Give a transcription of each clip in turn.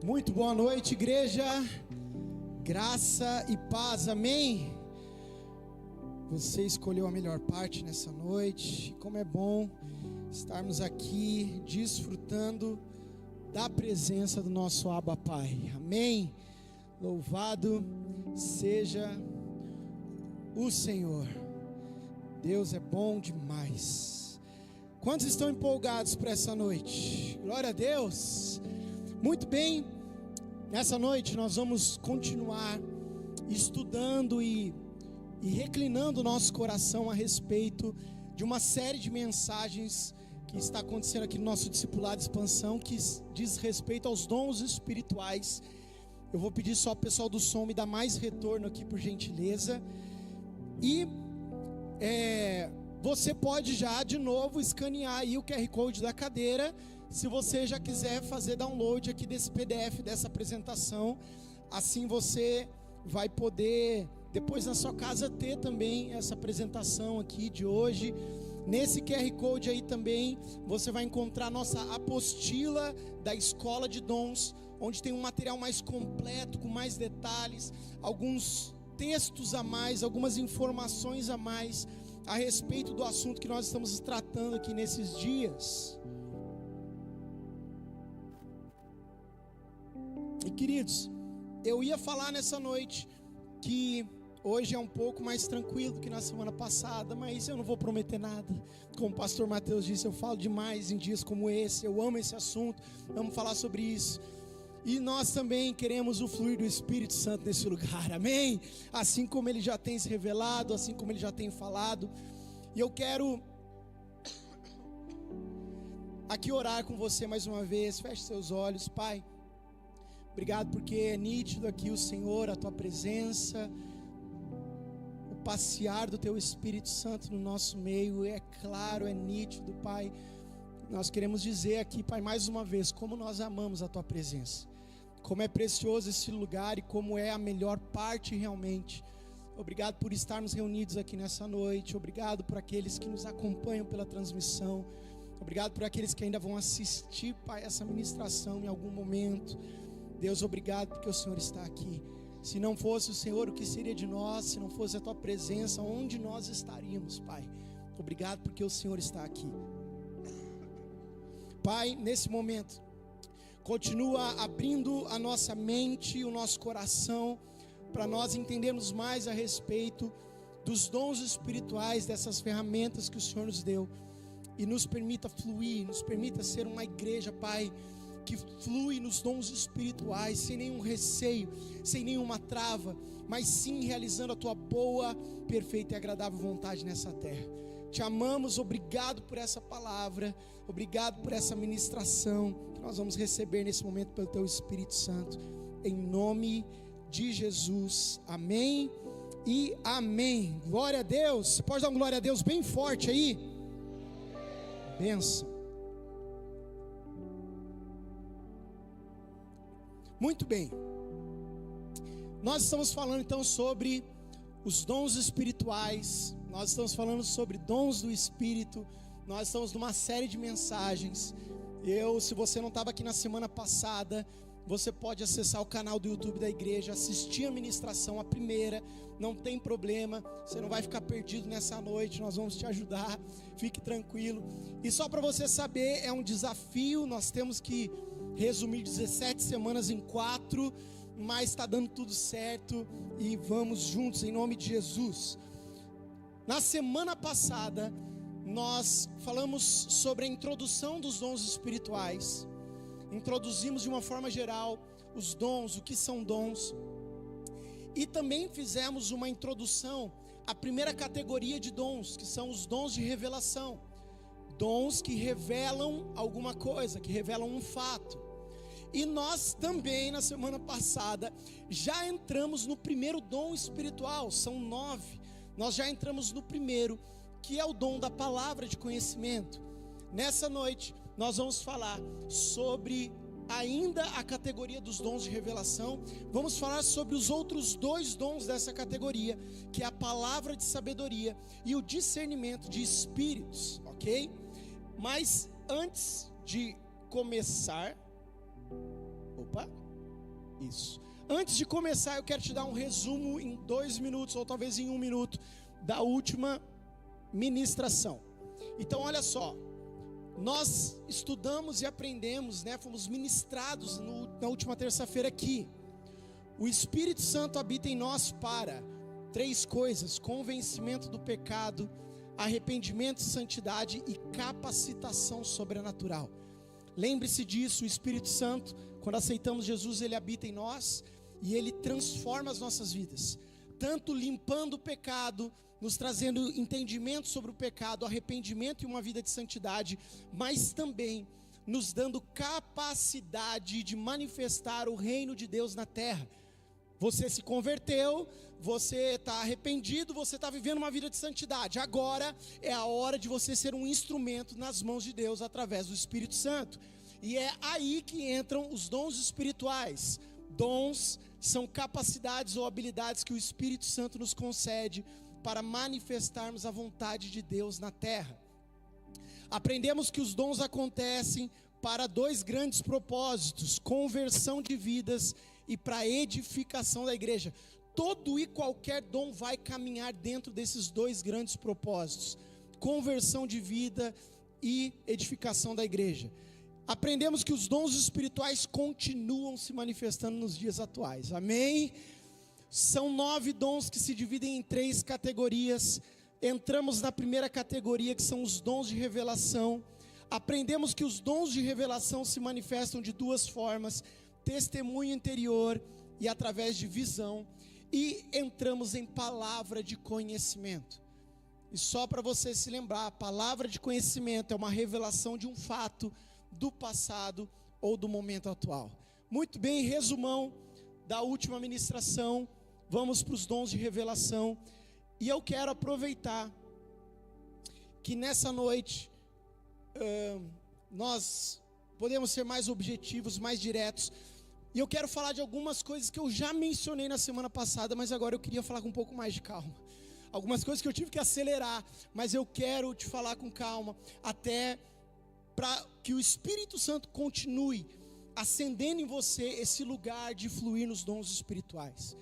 Muito boa noite, igreja. Graça e paz, amém? Você escolheu a melhor parte nessa noite. Como é bom estarmos aqui desfrutando da presença do nosso Abba Pai, amém? Louvado seja o Senhor. Deus é bom demais. Quantos estão empolgados para essa noite? Glória a Deus. Muito bem, nessa noite nós vamos continuar estudando e reclinando o nosso coração a respeito de uma série de mensagens que está acontecendo aqui no nosso discipulado de expansão, que diz respeito aos dons espirituais. Eu vou pedir só ao pessoal do som me dar mais retorno aqui, por gentileza. E você pode já de novo escanear aí o QR Code da cadeira, se você já quiser fazer download aqui desse PDF, dessa apresentação. Assim você vai poder depois na sua casa ter também essa apresentação aqui de hoje. Nesse QR Code aí também você vai encontrar nossa apostila da Escola de Dons, onde tem um material mais completo, com mais detalhes, alguns textos a mais, algumas informações a mais a respeito do assunto que nós estamos tratando aqui nesses dias. E queridos, eu ia falar nessa noite que hoje é um pouco mais tranquilo do que na semana passada, mas eu não vou prometer nada. Como o pastor Mateus disse, eu falo demais em dias como esse. Eu amo esse assunto, amo falar sobre isso. E nós também queremos o fluir do Espírito Santo nesse lugar, amém? Assim como Ele já tem se revelado, assim como Ele já tem falado. E eu quero aqui orar com você mais uma vez. Feche seus olhos. Pai, obrigado porque é nítido aqui o Senhor, a Tua presença, o passear do Teu Espírito Santo no nosso meio. É claro, é nítido, Pai. Nós queremos dizer aqui, Pai, mais uma vez, como nós amamos a Tua presença, como é precioso esse lugar e como é a melhor parte realmente. Obrigado por estarmos reunidos aqui nessa noite. Obrigado por aqueles que nos acompanham pela transmissão. Obrigado por aqueles que ainda vão assistir, Pai, essa ministração em algum momento. Deus, obrigado porque o Senhor está aqui. Se não fosse o Senhor, o que seria de nós? Se não fosse a Tua presença, onde nós estaríamos, Pai? Obrigado porque o Senhor está aqui. Pai, nesse momento, continua abrindo a nossa mente, o nosso coração, para nós entendermos mais a respeito dos dons espirituais, dessas ferramentas que o Senhor nos deu, e nos permita fluir, nos permita ser uma igreja, Pai, que flui nos dons espirituais, sem nenhum receio, sem nenhuma trava, mas sim realizando a Tua boa, perfeita e agradável vontade nessa terra. Te amamos, obrigado por essa palavra, obrigado por essa ministração que nós vamos receber nesse momento pelo Teu Espírito Santo, em nome de Jesus, amém e amém. Glória a Deus. Você pode dar um glória a Deus bem forte aí? Bênção. Muito bem, nós estamos falando então sobre os dons espirituais, nós estamos falando sobre dons do Espírito, nós estamos numa série de mensagens. Se você não estava aqui na semana passada, você pode acessar o canal do YouTube da igreja, assistir a ministração, a primeira, não tem problema, você não vai ficar perdido nessa noite, nós vamos te ajudar, fique tranquilo. E só para você saber, é um desafio, nós temos que resumir 17 semanas em 4, mas está dando tudo certo e vamos juntos em nome de Jesus. Na semana passada nós falamos sobre a introdução dos dons espirituais, introduzimos de uma forma geral os dons, o que são dons, e também fizemos uma introdução à primeira categoria de dons, que são os dons de revelação, dons que revelam alguma coisa, que revelam um fato. E nós também na semana passada já entramos no primeiro dom espiritual, são 9, nós já entramos no primeiro, que é o dom da palavra de conhecimento. Nessa noite nós vamos falar sobre ainda a categoria dos dons de revelação, vamos falar sobre os outros 2 dons dessa categoria, que é a palavra de sabedoria e o discernimento de espíritos, ok? Mas antes de começar, Isso. Antes de começar, eu quero te dar um resumo em 2 minutos, ou talvez em 1 minuto, da última ministração. Então, olha só, nós estudamos e aprendemos, fomos ministrados na última terça-feira aqui. O Espírito Santo habita em nós para 3 coisas: convencimento do pecado, arrependimento e santidade e capacitação sobrenatural. Lembre-se disso, o Espírito Santo, quando aceitamos Jesus, ele habita em nós e ele transforma as nossas vidas, tanto limpando o pecado, nos trazendo entendimento sobre o pecado, arrependimento e uma vida de santidade, mas também nos dando capacidade de manifestar o reino de Deus na terra. Você se converteu, você está arrependido, você está vivendo uma vida de santidade. Agora é a hora de você ser um instrumento nas mãos de Deus através do Espírito Santo. E é aí que entram os dons espirituais. Dons são capacidades ou habilidades que o Espírito Santo nos concede para manifestarmos a vontade de Deus na terra. Aprendemos que os dons acontecem para 2 grandes propósitos: conversão de vidas e para edificação da igreja. Todo e qualquer dom vai caminhar dentro desses 2 grandes propósitos: conversão de vida e edificação da igreja. Aprendemos que os dons espirituais continuam se manifestando nos dias atuais, amém? São 9 dons que se dividem em 3 categorias. Entramos na primeira categoria, que são os dons de revelação. Aprendemos que os dons de revelação se manifestam de 2 formas: testemunho interior e através de visão. E entramos em palavra de conhecimento. E só para você se lembrar, a palavra de conhecimento é uma revelação de um fato do passado ou do momento atual. Muito bem, resumão da última ministração, vamos para os dons de revelação. E eu quero aproveitar que nessa noite nós podemos ser mais objetivos, mais diretos. E eu quero falar de algumas coisas que eu já mencionei na semana passada, mas agora eu queria falar com um pouco mais de calma. Algumas coisas que eu tive que acelerar, mas eu quero te falar com calma, até para que o Espírito Santo continue acendendo em você esse lugar de fluir nos dons espirituais.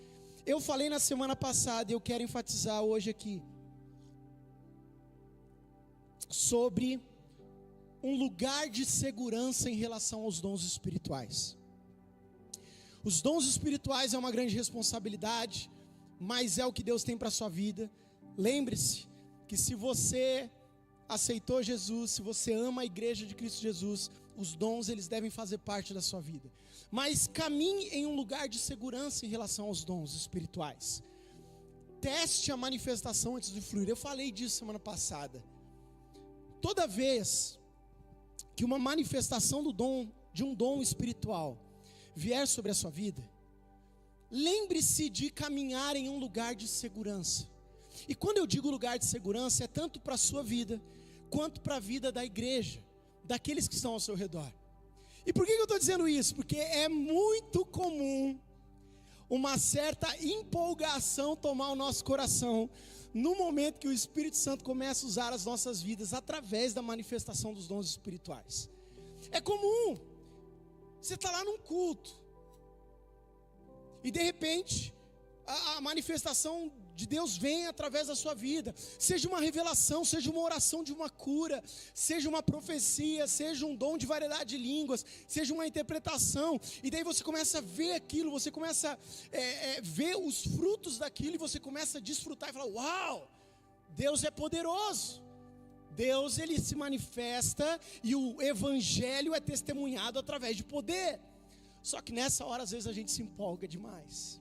Eu falei na semana passada, e eu quero enfatizar hoje aqui, sobre um lugar de segurança em relação aos dons espirituais. Os dons espirituais é uma grande responsabilidade, mas é o que Deus tem para a sua vida. Lembre-se que se você aceitou Jesus, se você ama a igreja de Cristo Jesus, os dons eles devem fazer parte da sua vida. Mas caminhe em um lugar de segurança em relação aos dons espirituais. Teste a manifestação antes de fluir. Eu falei disso semana passada. Toda vez que uma manifestação de um dom espiritual vier sobre a sua vida, lembre-se de caminhar em um lugar de segurança. E quando eu digo lugar de segurança, é tanto para a sua vida, quanto para a vida da igreja, daqueles que estão ao seu redor. E por que eu estou dizendo isso? Porque é muito comum uma certa empolgação tomar o nosso coração, no momento que o Espírito Santo começa a usar as nossas vidas, através da manifestação dos dons espirituais. É comum, você está lá num culto, e de repente, a manifestação de Deus vem através da sua vida, seja uma revelação, seja uma oração de uma cura, seja uma profecia, seja um dom de variedade de línguas, seja uma interpretação, e daí você começa a ver aquilo, você começa a ver os frutos daquilo, e você começa a desfrutar e falar: uau, Deus é poderoso, Deus ele se manifesta, e o evangelho é testemunhado através de poder. Só que nessa hora às vezes a gente se empolga demais,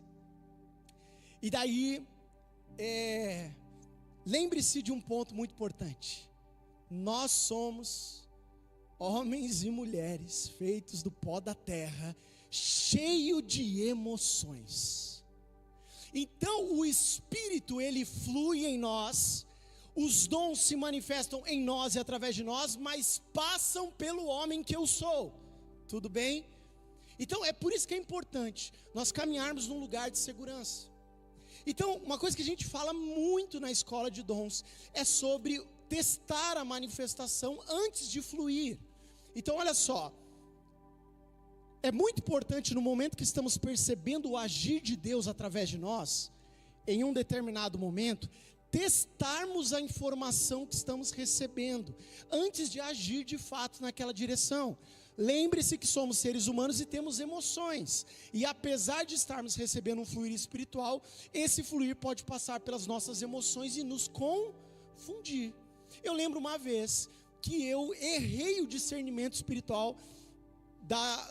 e daí lembre-se de um ponto muito importante: nós somos homens e mulheres feitos do pó da terra, cheio de emoções. Então o Espírito ele flui em nós, os dons se manifestam em nós e através de nós, mas passam pelo homem que eu sou. Tudo bem? Então é por isso que é importante nós caminharmos num lugar de segurança. Então, uma coisa que a gente fala muito na escola de dons é sobre testar a manifestação antes de fluir. Então, olha só, é muito importante no momento que estamos percebendo o agir de Deus através de nós, em um determinado momento, testarmos a informação que estamos recebendo, antes de agir de fato naquela direção. Lembre-se que somos seres humanos e temos emoções, e apesar de estarmos recebendo um fluir espiritual, esse fluir pode passar pelas nossas emoções e nos confundir. Eu lembro uma vez que eu errei o discernimento espiritual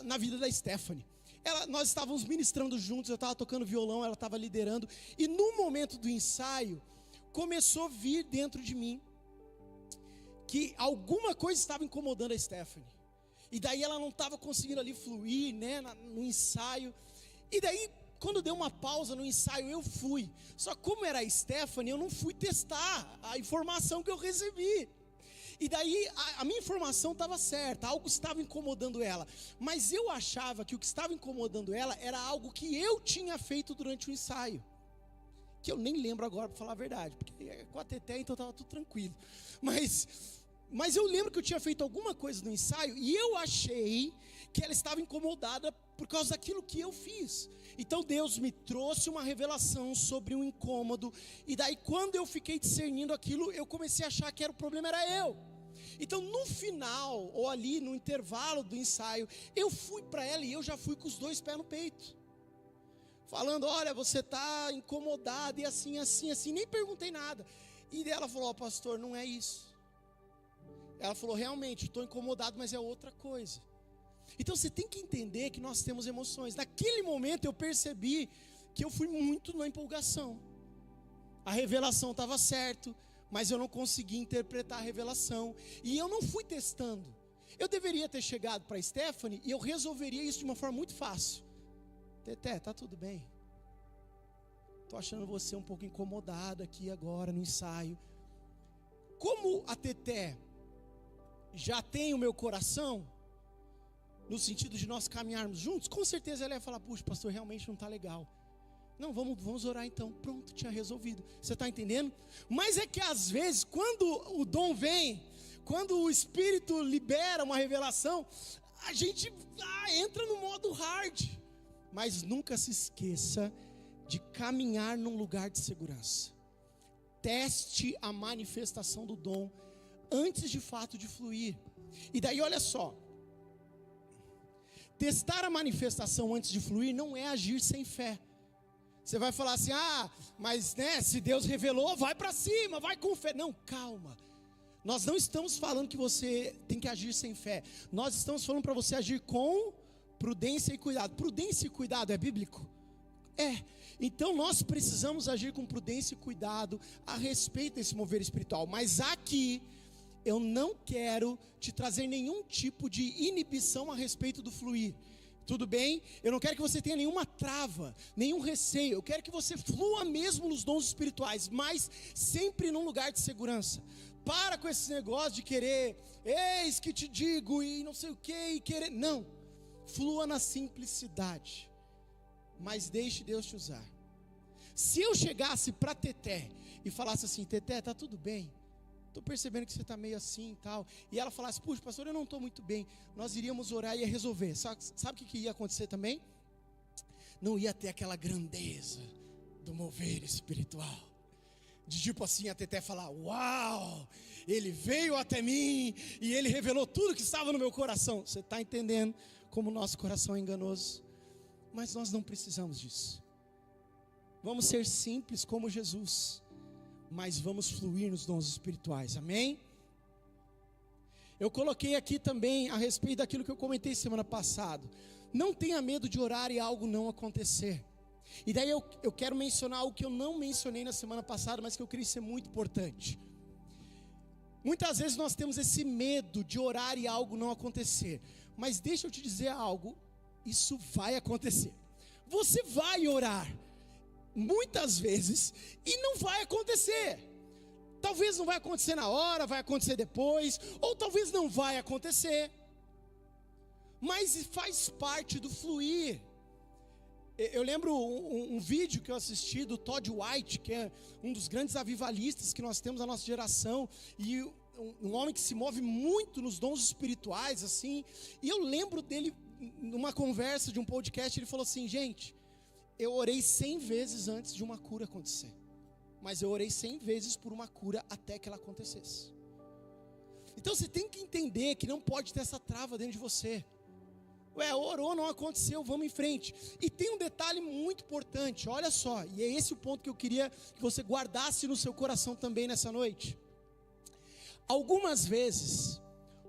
na vida da Stephanie. Nós estávamos ministrando juntos, eu estava tocando violão, ela estava liderando, e no momento do ensaio, começou a vir dentro de mim, que alguma coisa estava incomodando a Stephanie, e daí ela não estava conseguindo ali fluir, né, no ensaio, e daí quando deu uma pausa no ensaio, eu fui, só como era a Stephanie, eu não fui testar a informação que eu recebi, e daí a minha informação estava certa, algo estava incomodando ela, mas eu achava que o que estava incomodando ela, era algo que eu tinha feito durante o ensaio, que eu nem lembro agora, para falar a verdade, porque é com a Teté, então estava tudo tranquilo, mas eu lembro que eu tinha feito alguma coisa no ensaio, e eu achei que ela estava incomodada por causa daquilo que eu fiz. Então Deus me trouxe uma revelação sobre um incômodo, e daí quando eu fiquei discernindo aquilo, eu comecei a achar que o problema era eu. Então no final, ou ali no intervalo do ensaio, eu fui para ela, e eu já fui com os 2 pés no peito, falando, olha, você está incomodado, e assim, nem perguntei nada, e ela falou, pastor, não é isso. Ela falou, realmente, estou incomodado, mas é outra coisa. Então você tem que entender que nós temos emoções. Naquele momento eu percebi que eu fui muito na empolgação. A revelação estava certo, mas eu não consegui interpretar a revelação, e eu não fui testando. Eu deveria ter chegado para a Stephanie, e eu resolveria isso de uma forma muito fácil. Teté, tá tudo bem? Estou achando você um pouco incomodada aqui agora no ensaio. Como a Teté já tem o meu coração, no sentido de nós caminharmos juntos, com certeza ela ia falar, puxa, pastor, realmente não está legal. Não, vamos orar então. Pronto, tinha resolvido. Você está entendendo? Mas é que às vezes, quando o dom vem, quando o Espírito libera uma revelação, a gente entra no modo hard. Mas nunca se esqueça de caminhar num lugar de segurança. Teste a manifestação do dom antes de fato de fluir. E daí olha só, testar a manifestação antes de fluir não é agir sem fé. Você vai falar assim, mas né, se Deus revelou, vai para cima, vai com fé. Não, calma. Nós não estamos falando que você tem que agir sem fé. Nós estamos falando para você agir com prudência e cuidado. Prudência e cuidado é bíblico? É. Então nós precisamos agir com prudência e cuidado a respeito desse mover espiritual. Mas aqui eu não quero te trazer nenhum tipo de inibição a respeito do fluir. Tudo bem? Eu não quero que você tenha nenhuma trava, nenhum receio. Eu quero que você flua mesmo nos dons espirituais, mas sempre num lugar de segurança. Para com esse negócio de querer, eis que te digo e não sei o que, e querer. Não, flua na simplicidade, mas deixe Deus te usar. Se eu chegasse para Teté e falasse assim, Teté, tá tudo bem? Estou percebendo que você está meio assim e tal. E ela falasse, puxa, pastor, eu não estou muito bem. Nós iríamos orar e ia resolver. Sabe o que ia acontecer também? Não ia ter aquela grandeza do mover espiritual. De tipo assim, a Teté falar, uau, ele veio até mim e ele revelou tudo que estava no meu coração. Você está entendendo como o nosso coração é enganoso? Mas nós não precisamos disso. Vamos ser simples como Jesus, mas vamos fluir nos dons espirituais, amém? Eu coloquei aqui também a respeito daquilo que eu comentei semana passada. Não tenha medo de orar e algo não acontecer. E daí eu quero mencionar algo que eu não mencionei na semana passada, mas que eu creio ser muito importante. Muitas vezes nós temos esse medo de orar e algo não acontecer. Mas deixa eu te dizer algo, isso vai acontecer. Você vai orar muitas vezes e não vai acontecer. Talvez não vai acontecer na hora, vai acontecer depois, ou talvez não vai acontecer, mas faz parte do fluir. Eu lembro um vídeo que eu assisti do Todd White, que é um dos grandes avivalistas que nós temos na nossa geração, e um homem que se move muito nos dons espirituais, assim, e eu lembro dele numa conversa de um podcast, ele falou assim: gente, eu orei 100 vezes antes de uma cura acontecer, mas eu orei 100 vezes por uma cura até que ela acontecesse. Então você tem que entender que não pode ter essa trava dentro de você. Orou, não aconteceu, vamos em frente. E tem um detalhe muito importante, olha só, e é esse o ponto que eu queria que você guardasse no seu coração também nessa noite. Algumas vezes,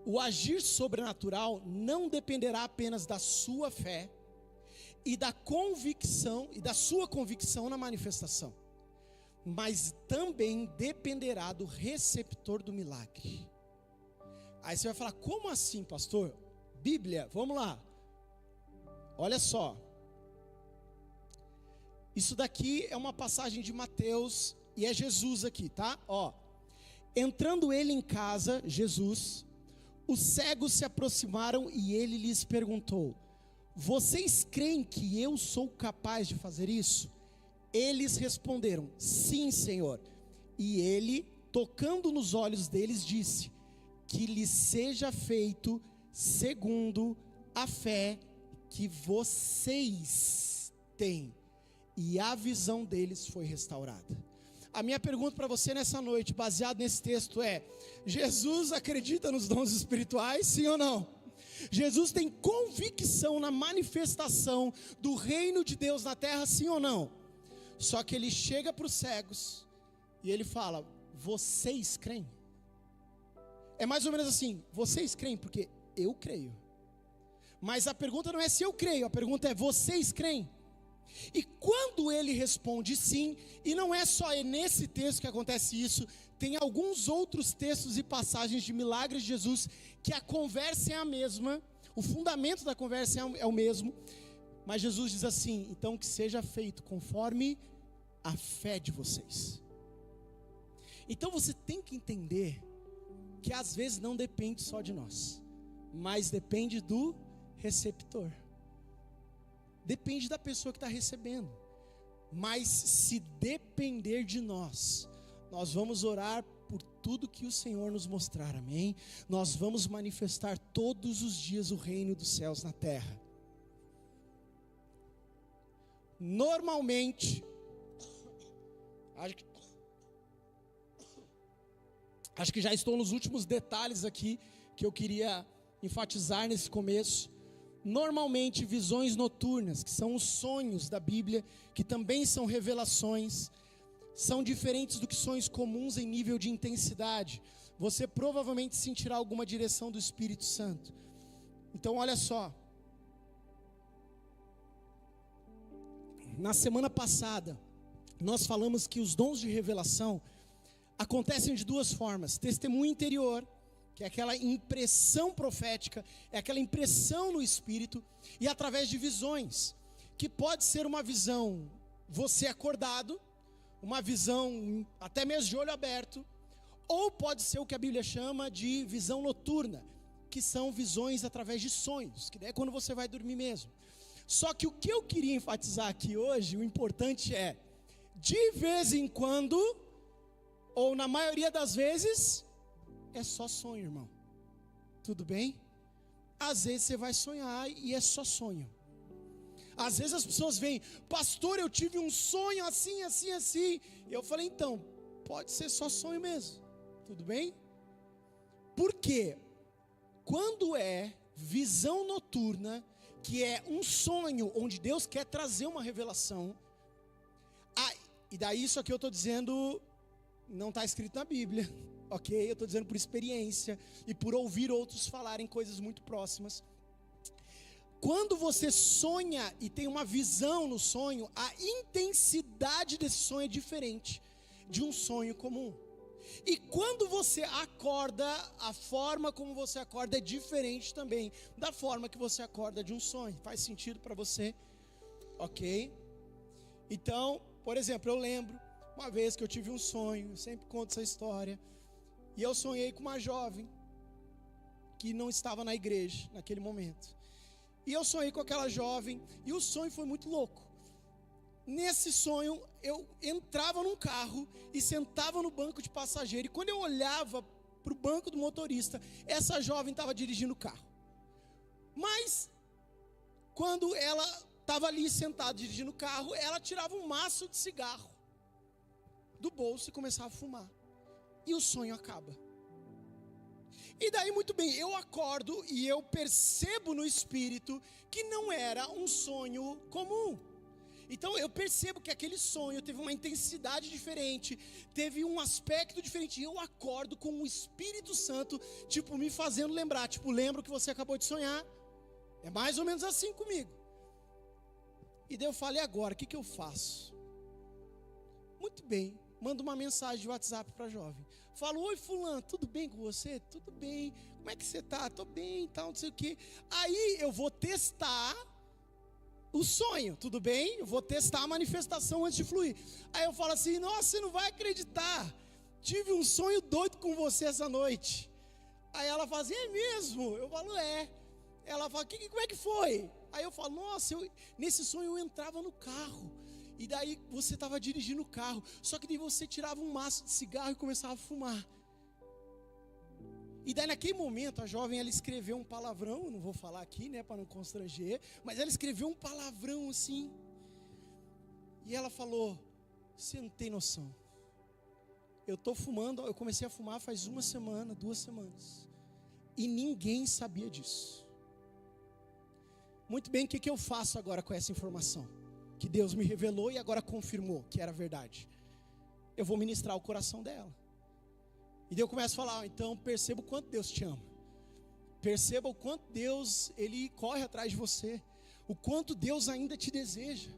o agir sobrenatural não dependerá apenas da sua fé e da convicção, e da sua convicção na manifestação, mas também dependerá do receptor do milagre. Aí você vai falar: como assim, pastor? Bíblia, vamos lá. Olha só. Isso daqui é uma passagem de Mateus e é Jesus aqui, tá? Ó. Entrando ele em casa, Jesus, os cegos se aproximaram e ele lhes perguntou: vocês creem que eu sou capaz de fazer isso? Eles responderam: sim, Senhor. E ele, tocando nos olhos deles, disse: que lhes seja feito segundo a fé que vocês têm. E a visão deles foi restaurada. A minha pergunta para você nessa noite, baseado nesse texto, é: Jesus acredita nos dons espirituais, sim ou não? Jesus tem convicção na manifestação do reino de Deus na terra, sim ou não? Só que ele chega para os cegos e ele fala: vocês creem? É mais ou menos assim: vocês creem? Porque eu creio. Mas a pergunta não é se eu creio, a pergunta é: vocês creem? E quando ele responde sim, e não é só nesse texto que acontece isso, tem alguns outros textos e passagens de milagres de Jesus, que a conversa é a mesma, o fundamento da conversa é o mesmo, mas Jesus diz assim: então que seja feito conforme a fé de vocês. Então você tem que entender que às vezes não depende só de nós, mas depende do receptor. Depende da pessoa que está recebendo. Mas se depender de nós, nós vamos orar por tudo que o Senhor nos mostrar, amém? Nós vamos manifestar todos os dias o reino dos céus na terra. Normalmente, acho que já estou nos últimos detalhes aqui que eu queria enfatizar nesse começo. Normalmente, visões noturnas, que são os sonhos da Bíblia, que também são revelações, são diferentes do que sonhos comuns em nível de intensidade. Você provavelmente sentirá alguma direção do Espírito Santo. Então olha só. Na semana passada, nós falamos que os dons de revelação acontecem de duas formas: testemunho interior, que é aquela impressão profética, é aquela impressão no espírito, e através de visões, que pode ser uma visão você acordado, uma visão até mesmo de olho aberto, ou pode ser o que a Bíblia chama de visão noturna, que são visões através de sonhos, que daí é quando você vai dormir mesmo. Só que o que eu queria enfatizar aqui hoje, o importante é: de vez em quando, ou na maioria das vezes, é só sonho, irmão. Tudo bem? Às vezes você vai sonhar e é só sonho. Às vezes as pessoas vêm: pastor, eu tive um sonho assim, assim, assim. E eu falei: então, pode ser só sonho mesmo. Tudo bem? Por quê? Quando é visão noturna, que é um sonho onde Deus quer trazer uma revelação, e daí isso aqui eu estou dizendo, não está escrito na Bíblia, ok? Eu estou dizendo por experiência e por ouvir outros falarem coisas muito próximas. Quando você sonha e tem uma visão no sonho, a intensidade desse sonho é diferente de um sonho comum. E quando você acorda, a forma como você acorda é diferente também da forma que você acorda de um sonho. Faz sentido para você? Ok? Então, por exemplo, eu lembro uma vez que eu tive um sonho, eu sempre conto essa história, e eu sonhei com uma jovem que não estava na igreja naquele momento. E eu sonhei com aquela jovem, e o sonho foi muito louco. Nesse sonho, eu entrava num carro e sentava no banco de passageiro, e quando eu olhava para o banco do motorista, essa jovem estava dirigindo o carro. Mas quando ela estava ali sentada dirigindo o carro, ela tirava um maço de cigarro do bolso e começava a fumar. E o sonho acaba. E daí, muito bem, eu acordo e eu percebo no espírito que não era um sonho comum. Então eu percebo que aquele sonho teve uma intensidade diferente, teve um aspecto diferente. E eu acordo com o Espírito Santo, tipo, me fazendo lembrar. Tipo, lembra o que você acabou de sonhar? É mais ou menos assim comigo. E daí eu falei, agora, o que eu faço? Muito bem, mando uma mensagem de WhatsApp para a jovem. Falo, oi fulano, tudo bem com você? Tudo bem, como é que você está? Estou bem, tal, não sei o quê. Aí eu vou testar o sonho, tudo bem? Eu vou testar a manifestação antes de fluir. Aí eu falo assim, nossa, você não vai acreditar, tive um sonho doido com você essa noite. Aí ela fala assim, é mesmo? Eu falo, é. Ela fala, como é que foi? Aí eu falo, nossa, nesse sonho eu entrava no carro, e daí você estava dirigindo o carro, só que daí você tirava um maço de cigarro e começava a fumar. E daí naquele momento a jovem, ela escreveu um palavrão, não vou falar aqui, né, para não constranger, mas ela escreveu um palavrão assim, e ela falou, você não tem noção, eu estou fumando, eu comecei a fumar faz 1 semana, 2 semanas, e ninguém sabia disso. Muito bem, o que eu faço agora com essa informação? Que Deus me revelou e agora confirmou que era verdade. Eu vou ministrar o coração dela. E daí eu começo a falar, então perceba o quanto Deus te ama. Perceba o quanto Deus, Ele corre atrás de você. O quanto Deus ainda te deseja.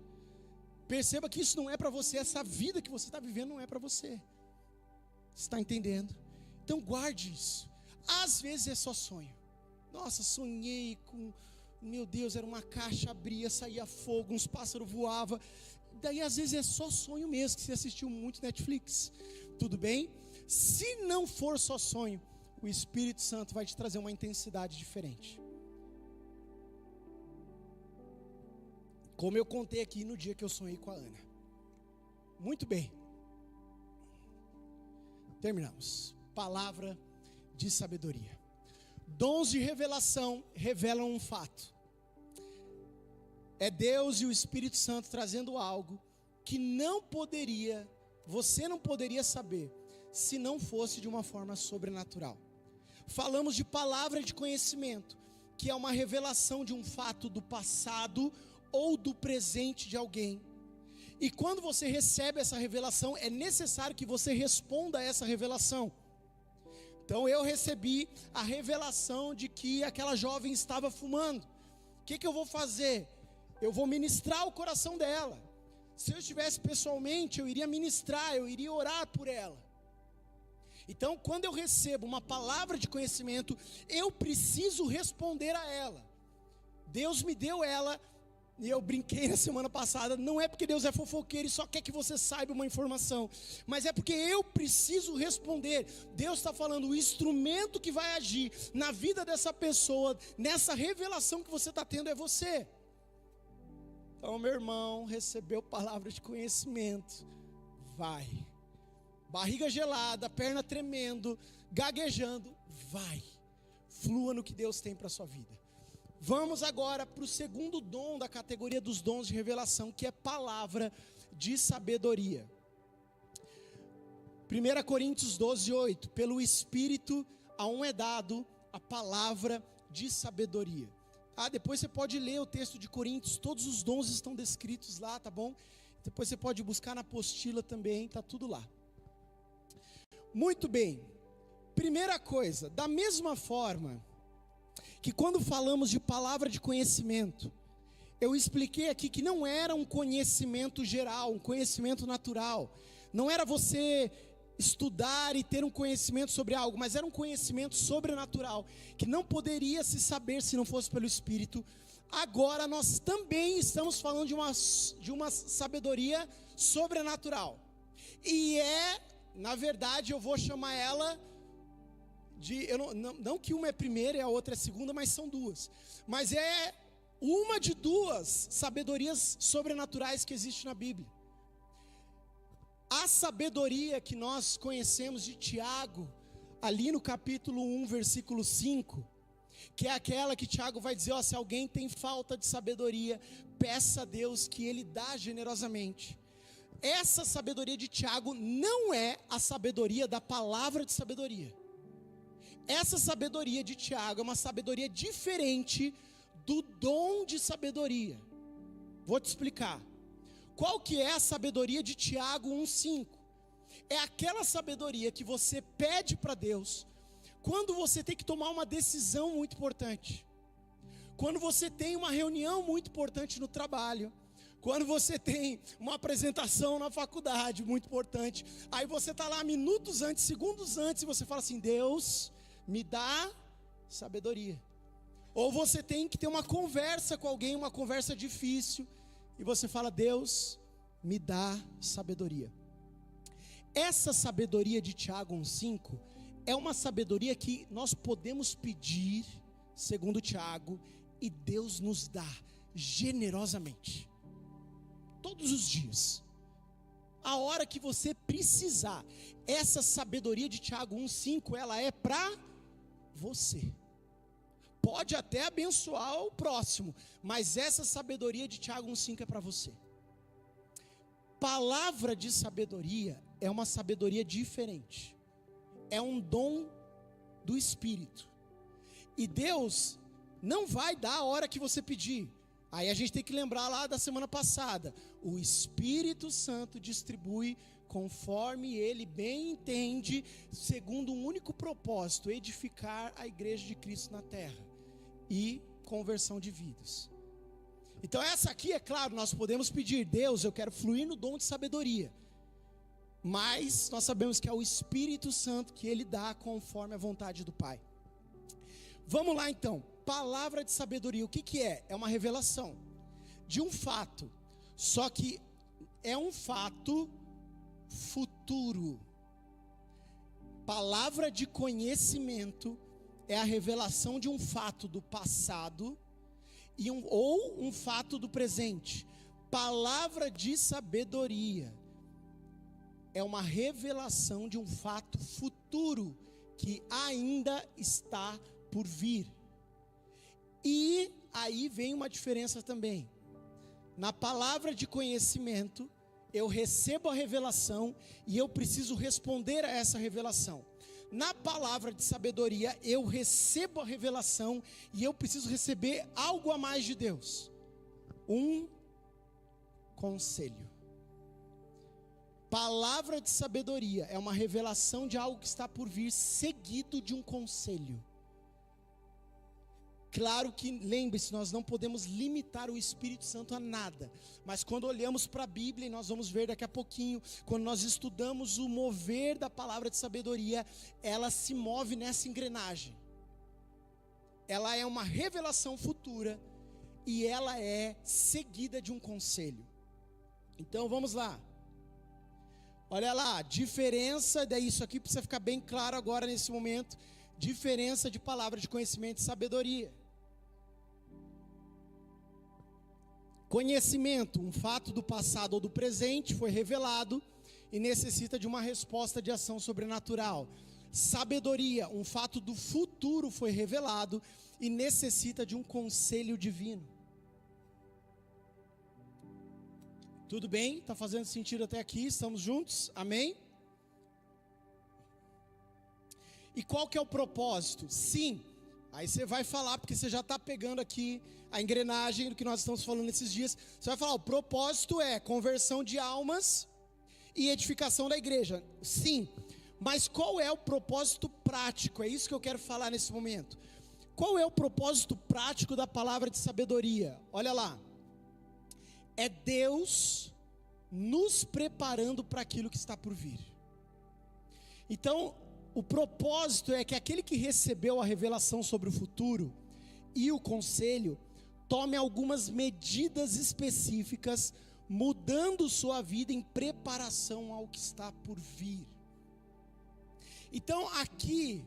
Perceba que isso não é para você, essa vida que você está vivendo não é para você. Você está entendendo? Então guarde isso. Às vezes é só sonho. Nossa, sonhei com... Meu Deus, era uma caixa, abria, saía fogo, uns pássaros voavam. Daí às vezes é só sonho mesmo, que você assistiu muito Netflix. Tudo bem? Se não for só sonho, o Espírito Santo vai te trazer uma intensidade diferente. Como eu contei aqui no dia que eu sonhei com a Ana. Muito bem. Terminamos. Palavra de sabedoria. Dons de revelação revelam um fato. É Deus e o Espírito Santo trazendo algo que você não poderia saber, se não fosse de uma forma sobrenatural. Falamos de palavra de conhecimento, que é uma revelação de um fato do passado ou do presente de alguém. E quando você recebe essa revelação, é necessário que você responda a essa revelação. Então eu recebi a revelação de que aquela jovem estava fumando. O que eu vou fazer? Eu vou ministrar o coração dela. Se eu estivesse pessoalmente, eu iria ministrar, eu iria orar por ela. Então quando eu recebo uma palavra de conhecimento, eu preciso responder a ela. Deus me deu ela, e eu brinquei na semana passada, não é porque Deus é fofoqueiro e só quer que você saiba uma informação, mas é porque eu preciso responder. Deus está falando, o instrumento que vai agir na vida dessa pessoa, nessa revelação que você está tendo é você. Então meu irmão recebeu palavra de conhecimento, vai, barriga gelada, perna tremendo, gaguejando, vai, flua no que Deus tem para a sua vida. Vamos agora para o segundo dom da categoria dos dons de revelação, que é palavra de sabedoria. 1 Coríntios 12:8, pelo Espírito a um é dado a palavra de sabedoria. Depois você pode ler o texto de Coríntios, todos os dons estão descritos lá, tá bom? Depois você pode buscar na apostila também, tá tudo lá. Muito bem, primeira coisa, da mesma forma que quando falamos de palavra de conhecimento, eu expliquei aqui que não era um conhecimento geral, um conhecimento natural, não era você estudar e ter um conhecimento sobre algo, mas era um conhecimento sobrenatural, que não poderia se saber se não fosse pelo Espírito. Agora nós também estamos falando de uma sabedoria sobrenatural, e na verdade eu vou chamar ela não que uma é primeira e a outra é segunda, mas são duas. Mas é uma de duas sabedorias sobrenaturais que existe na Bíblia. A sabedoria que nós conhecemos de Tiago, ali no capítulo 1, versículo 5, que é aquela que Tiago vai dizer, se alguém tem falta de sabedoria, peça a Deus que Ele dá generosamente. Essa sabedoria de Tiago não é a sabedoria da palavra de sabedoria. Essa sabedoria de Tiago é uma sabedoria diferente do dom de sabedoria. Vou te explicar. Qual que é a sabedoria de Tiago 1,5? É aquela sabedoria que você pede para Deus quando você tem que tomar uma decisão muito importante. Quando você tem uma reunião muito importante no trabalho. Quando você tem uma apresentação na faculdade muito importante. Aí você está lá minutos antes, segundos antes, e você fala assim, Deus, me dá sabedoria. Ou você tem que ter uma conversa com alguém, uma conversa difícil, e você fala, Deus, me dá sabedoria. Essa sabedoria de Tiago 1,5 é uma sabedoria que nós podemos pedir, segundo Tiago, e Deus nos dá generosamente. Todos os dias. A hora que você precisar. Essa sabedoria de Tiago 1,5, ela é para você. Pode até abençoar o próximo, mas essa sabedoria de Tiago 1,5 é para você. Palavra de sabedoria é uma sabedoria diferente. É um dom do Espírito. E Deus não vai dar a hora que você pedir. Aí a gente tem que lembrar lá da semana passada. O Espírito Santo distribui conforme Ele bem entende, segundo um único propósito, edificar a igreja de Cristo na terra e conversão de vidas. Então essa aqui, é claro, nós podemos pedir, Deus, eu quero fluir no dom de sabedoria. Mas nós sabemos que é o Espírito Santo que Ele dá conforme a vontade do Pai. Vamos lá então, palavra de sabedoria, o que que é? É uma revelação de um fato, só que é um fato futuro. Palavra de conhecimento é a revelação de um fato do passado ou um fato do presente. Palavra de sabedoria é uma revelação de um fato futuro que ainda está por vir. E aí vem uma diferença também. Na palavra de conhecimento, eu recebo a revelação e eu preciso responder a essa revelação. Na palavra de sabedoria, eu recebo a revelação e eu preciso receber algo a mais de Deus. Um conselho. Palavra de sabedoria é uma revelação de algo que está por vir, seguido de um conselho. Claro que, lembre-se, nós não podemos limitar o Espírito Santo a nada. Mas quando olhamos para a Bíblia, e nós vamos ver daqui a pouquinho, quando nós estudamos o mover da palavra de sabedoria, ela se move nessa engrenagem. Ela é uma revelação futura e ela é seguida de um conselho. Então vamos lá. Olha lá, diferença, daí isso aqui precisa ficar bem claro agora nesse momento. Diferença de palavra de conhecimento e sabedoria. Conhecimento, um fato do passado ou do presente foi revelado e necessita de uma resposta de ação sobrenatural. Sabedoria, um fato do futuro foi revelado e necessita de um conselho divino. Tudo bem? Está fazendo sentido até aqui? Estamos juntos? Amém? E qual que é o propósito? Sim, aí você vai falar, porque você já está pegando aqui a engrenagem do que nós estamos falando nesses dias. Você vai falar, o propósito é conversão de almas e edificação da igreja. Sim, mas qual é o propósito prático? É isso que eu quero falar nesse momento. Qual é o propósito prático da palavra de sabedoria? Olha lá. É Deus nos preparando para aquilo que está por vir. Então, o propósito é que aquele que recebeu a revelação sobre o futuro e o conselho, tome algumas medidas específicas, mudando sua vida em preparação ao que está por vir. Então aqui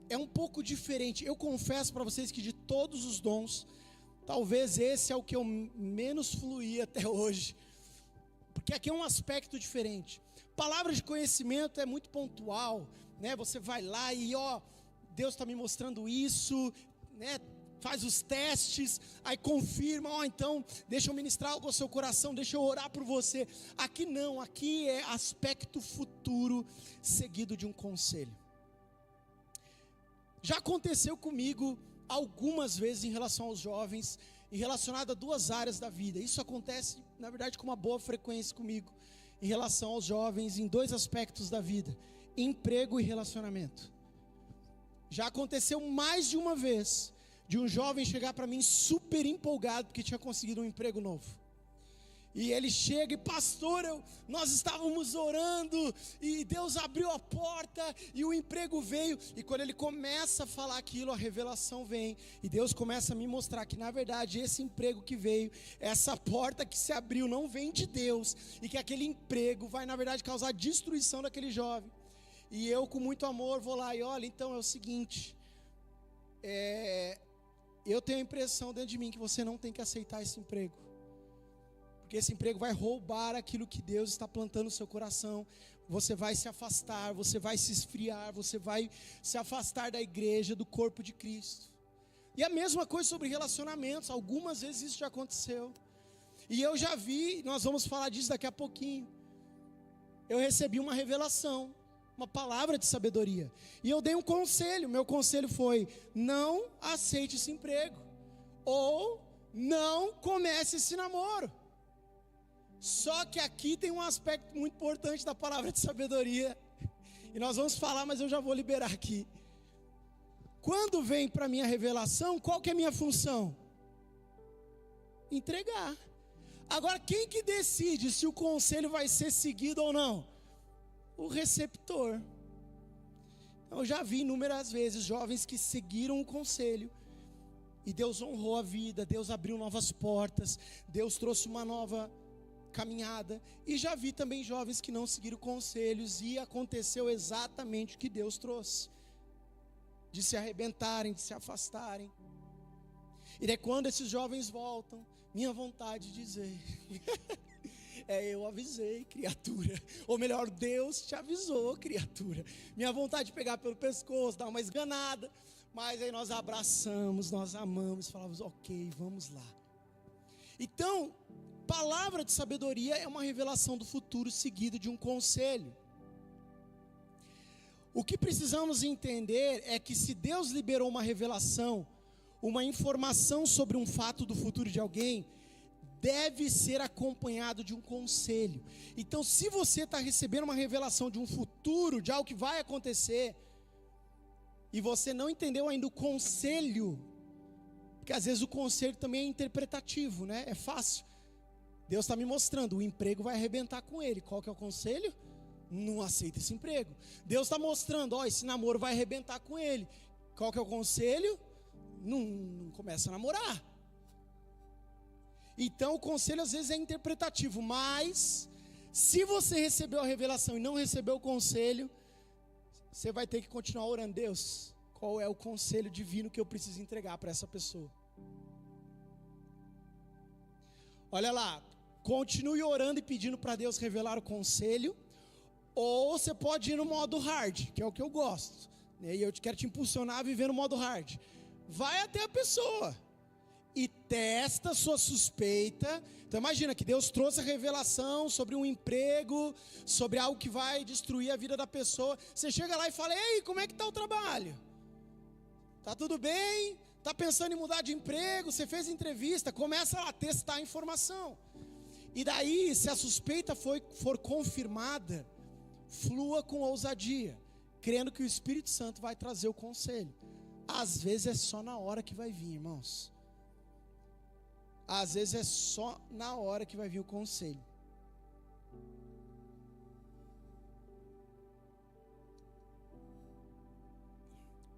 é um pouco diferente. Eu confesso para vocês que de todos os dons, talvez esse é o que eu menos fluí até hoje, porque aqui é um aspecto diferente. Palavra de conhecimento é muito pontual, né? Você vai lá e Deus está me mostrando isso, né, faz os testes, aí confirma, então deixa eu ministrar algo ao seu coração, deixa eu orar por você. Aqui não, aqui é aspecto futuro seguido de um conselho. Já aconteceu comigo algumas vezes em relação aos jovens, e relacionado a duas áreas da vida. Isso acontece, na verdade, com uma boa frequência comigo, em relação aos jovens, em dois aspectos da vida: emprego e relacionamento. Já aconteceu mais de uma vez, de um jovem chegar para mim super empolgado, porque tinha conseguido um emprego novo. E ele chega e, pastor, nós estávamos orando, e Deus abriu a porta, e o emprego veio. E quando ele começa a falar aquilo, a revelação vem, e Deus começa a me mostrar que, na verdade, esse emprego que veio, essa porta que se abriu, não vem de Deus, e que aquele emprego vai, na verdade, causar a destruição daquele jovem. E eu, com muito amor, vou lá e olha, então é o seguinte, eu tenho a impressão dentro de mim que você não tem que aceitar esse emprego. Porque esse emprego vai roubar aquilo que Deus está plantando no seu coração. Você vai se afastar, você vai se esfriar, você vai se afastar da igreja, do corpo de Cristo. E a mesma coisa sobre relacionamentos, algumas vezes isso já aconteceu. E eu já vi, nós vamos falar disso daqui a pouquinho. Eu recebi uma revelação, uma palavra de sabedoria. E eu dei um conselho, meu conselho foi: não aceite esse emprego. Ou não comece esse namoro. Só que aqui tem um aspecto muito importante da palavra de sabedoria, e nós vamos falar, mas eu já vou liberar aqui. Quando vem para mim a revelação, qual que é a minha função? Entregar. Agora, quem que decide se o conselho vai ser seguido ou não? O receptor. Eu já vi inúmeras vezes jovens que seguiram o conselho, e Deus honrou a vida, Deus abriu novas portas, Deus trouxe uma nova caminhada. E já vi também jovens que não seguiram conselhos, e aconteceu exatamente o que Deus trouxe, de se arrebentarem, de se afastarem. E daí quando esses jovens voltam, minha vontade de dizer eu avisei, criatura. Ou melhor, Deus te avisou, criatura. Minha vontade de pegar pelo pescoço, dar uma esganada, mas aí nós abraçamos, nós amamos, falamos: ok, vamos lá. Então, palavra de sabedoria é uma revelação do futuro seguido de um conselho. O que precisamos entender é que se Deus liberou uma revelação, uma informação sobre um fato do futuro de alguém, deve ser acompanhado de um conselho. Então, se você está recebendo uma revelação de um futuro, de algo que vai acontecer, e você não entendeu ainda o conselho, porque às vezes o conselho também é interpretativo, né? É fácil. Deus está me mostrando, o emprego vai arrebentar com ele. Qual que é o conselho? Não aceita esse emprego. Deus está mostrando, esse namoro vai arrebentar com ele. Qual que é o conselho? Não começa a namorar. Então o conselho às vezes é interpretativo, mas se você recebeu a revelação e não recebeu o conselho, você vai ter que continuar orando: Deus, qual é o conselho divino que eu preciso entregar para essa pessoa? Olha lá, continue orando e pedindo para Deus revelar o conselho, ou você pode ir no modo hard, que é o que eu gosto, né? E eu quero te impulsionar a viver no modo hard. Vai até a pessoa e testa a sua suspeita. Então imagina que Deus trouxe a revelação sobre um emprego, sobre algo que vai destruir a vida da pessoa. Você chega lá e fala: ei, como é que está o trabalho? Está tudo bem? Está pensando em mudar de emprego? Você fez entrevista? Começa a testar a informação. E daí, se a suspeita for confirmada, flua com ousadia, crendo que o Espírito Santo vai trazer o conselho. Às vezes é só na hora que vai vir, irmãos. Às vezes é só na hora que vai vir o conselho.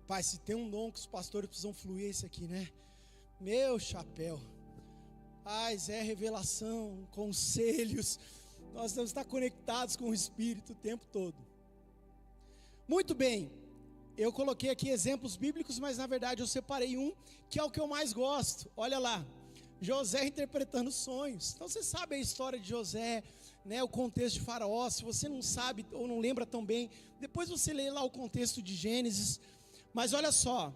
Pai, se tem um dom que os pastores precisam fluir, é esse aqui, né? Meu chapéu. É revelação, conselhos. Nós temos que estar conectados com o Espírito o tempo todo. Muito bem. Eu coloquei aqui exemplos bíblicos, mas na verdade eu separei um que é o que eu mais gosto. Olha lá, José interpretando sonhos. Então você sabe a história de José, né, o contexto de Faraó. Se você não sabe ou não lembra tão bem, depois você lê lá o contexto de Gênesis. Mas olha só,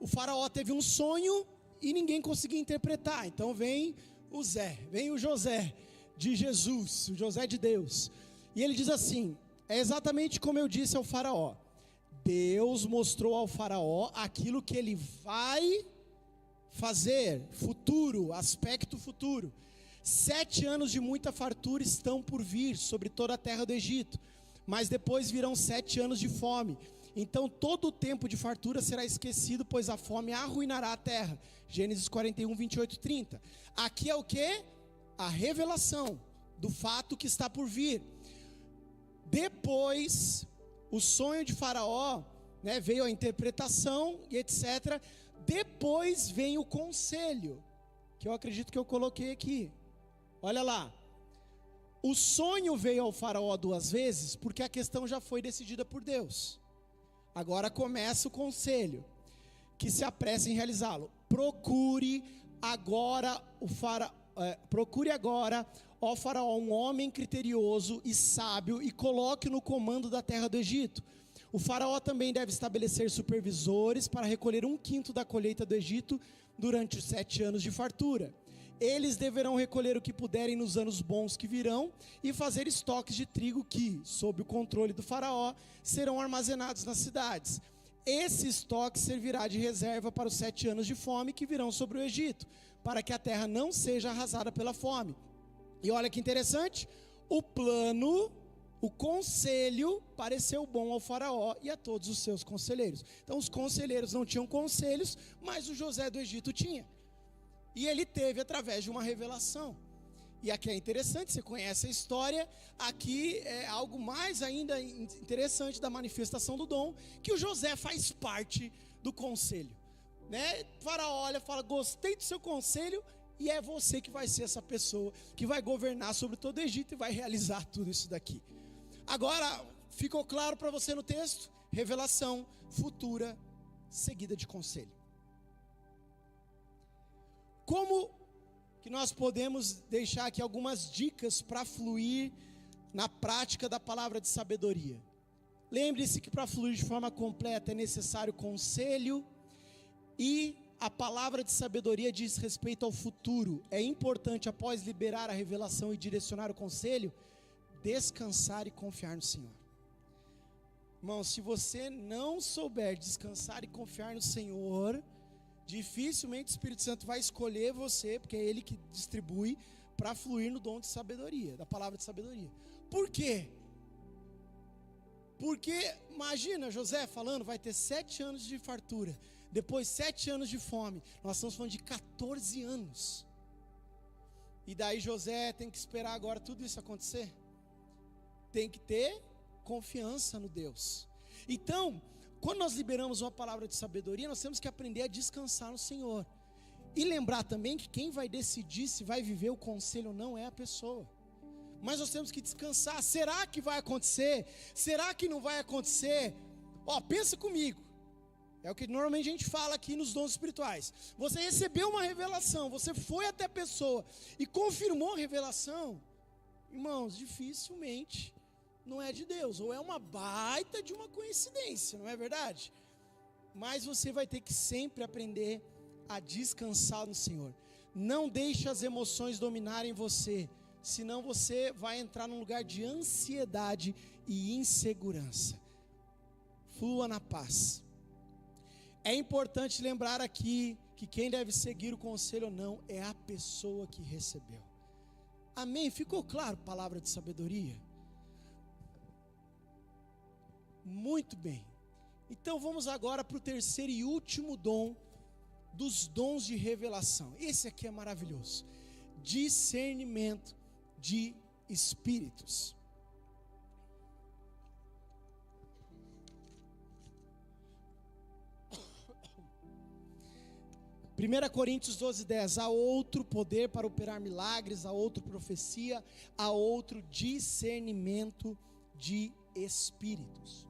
o faraó teve um sonho e ninguém conseguia interpretar. Então vem o José de Jesus, o José de Deus. E ele diz assim: é exatamente como eu disse ao faraó. Deus mostrou ao faraó aquilo que ele vai fazer, futuro, aspecto futuro. 7 anos de muita fartura estão por vir sobre toda a terra do Egito, mas depois virão 7 anos de fome. Então todo o tempo de fartura será esquecido, pois a fome arruinará a terra. Gênesis 41, 28, 30. Aqui é o que? A revelação do fato que está por vir. Depois, o sonho de Faraó, né, veio a interpretação e etc. Depois vem o conselho, que eu acredito que eu coloquei aqui. Olha lá. O sonho veio ao Faraó 2 vezes, porque a questão já foi decidida por Deus. Agora começa o conselho, que se apressa em realizá-lo. Procure agora, ó Faraó, um homem criterioso e sábio, e coloque no comando da terra do Egito. O Faraó também deve estabelecer supervisores para recolher 1/5 da colheita do Egito durante os 7 anos de fartura. Eles deverão recolher o que puderem nos anos bons que virão e fazer estoques de trigo que, sob o controle do faraó, serão armazenados nas cidades. Esse estoque servirá de reserva para os 7 anos de fome que virão sobre o Egito, para que a terra não seja arrasada pela fome. E olha que interessante, o plano, o conselho pareceu bom ao faraó e a todos os seus conselheiros. Então os conselheiros não tinham conselhos, mas o José do Egito tinha. E ele teve através de uma revelação. E aqui é interessante, você conhece a história. Aqui é algo mais ainda interessante da manifestação do dom, que o José faz parte do conselho, né? O faraó olha e fala: gostei do seu conselho, e é você que vai ser essa pessoa que vai governar sobre todo o Egito e vai realizar tudo isso daqui. Agora, ficou claro para você no texto? Revelação futura seguida de conselho. Como que nós podemos deixar aqui algumas dicas para fluir na prática da palavra de sabedoria? Lembre-se que para fluir de forma completa é necessário conselho, e a palavra de sabedoria diz respeito ao futuro. É importante, após liberar a revelação e direcionar o conselho, descansar e confiar no Senhor. Irmão, se você não souber descansar e confiar no Senhor, dificilmente o Espírito Santo vai escolher você, porque é Ele que distribui, para fluir no dom de sabedoria, da palavra de sabedoria. Por quê? Porque, imagina José falando, vai ter 7 anos de fartura, depois 7 anos de fome. Nós estamos falando de 14 anos. E daí José tem que esperar agora tudo isso acontecer. Tem que ter confiança no Deus. Então, quando nós liberamos uma palavra de sabedoria, nós temos que aprender a descansar no Senhor. E lembrar também que quem vai decidir se vai viver o conselho ou não é a pessoa. Mas nós temos que descansar. Será que vai acontecer? Será que não vai acontecer? Pensa comigo. É o que normalmente a gente fala aqui nos dons espirituais. Você recebeu uma revelação, você foi até a pessoa e confirmou a revelação. Irmãos, dificilmente não é de Deus, ou é uma baita de uma coincidência, não é verdade? Mas você vai ter que sempre aprender a descansar no Senhor. Não deixe as emoções dominarem você, senão você vai entrar num lugar de ansiedade e insegurança. Flua na paz. É importante lembrar aqui que quem deve seguir o conselho ou não é a pessoa que recebeu. Amém? Ficou claro? Palavra de sabedoria? Muito bem. Então vamos agora para o terceiro e último dom dos dons de revelação. Esse aqui é maravilhoso. Discernimento de espíritos. 1 Coríntios 12:10, há outro poder para operar milagres, há outro profecia, há outro discernimento de espíritos.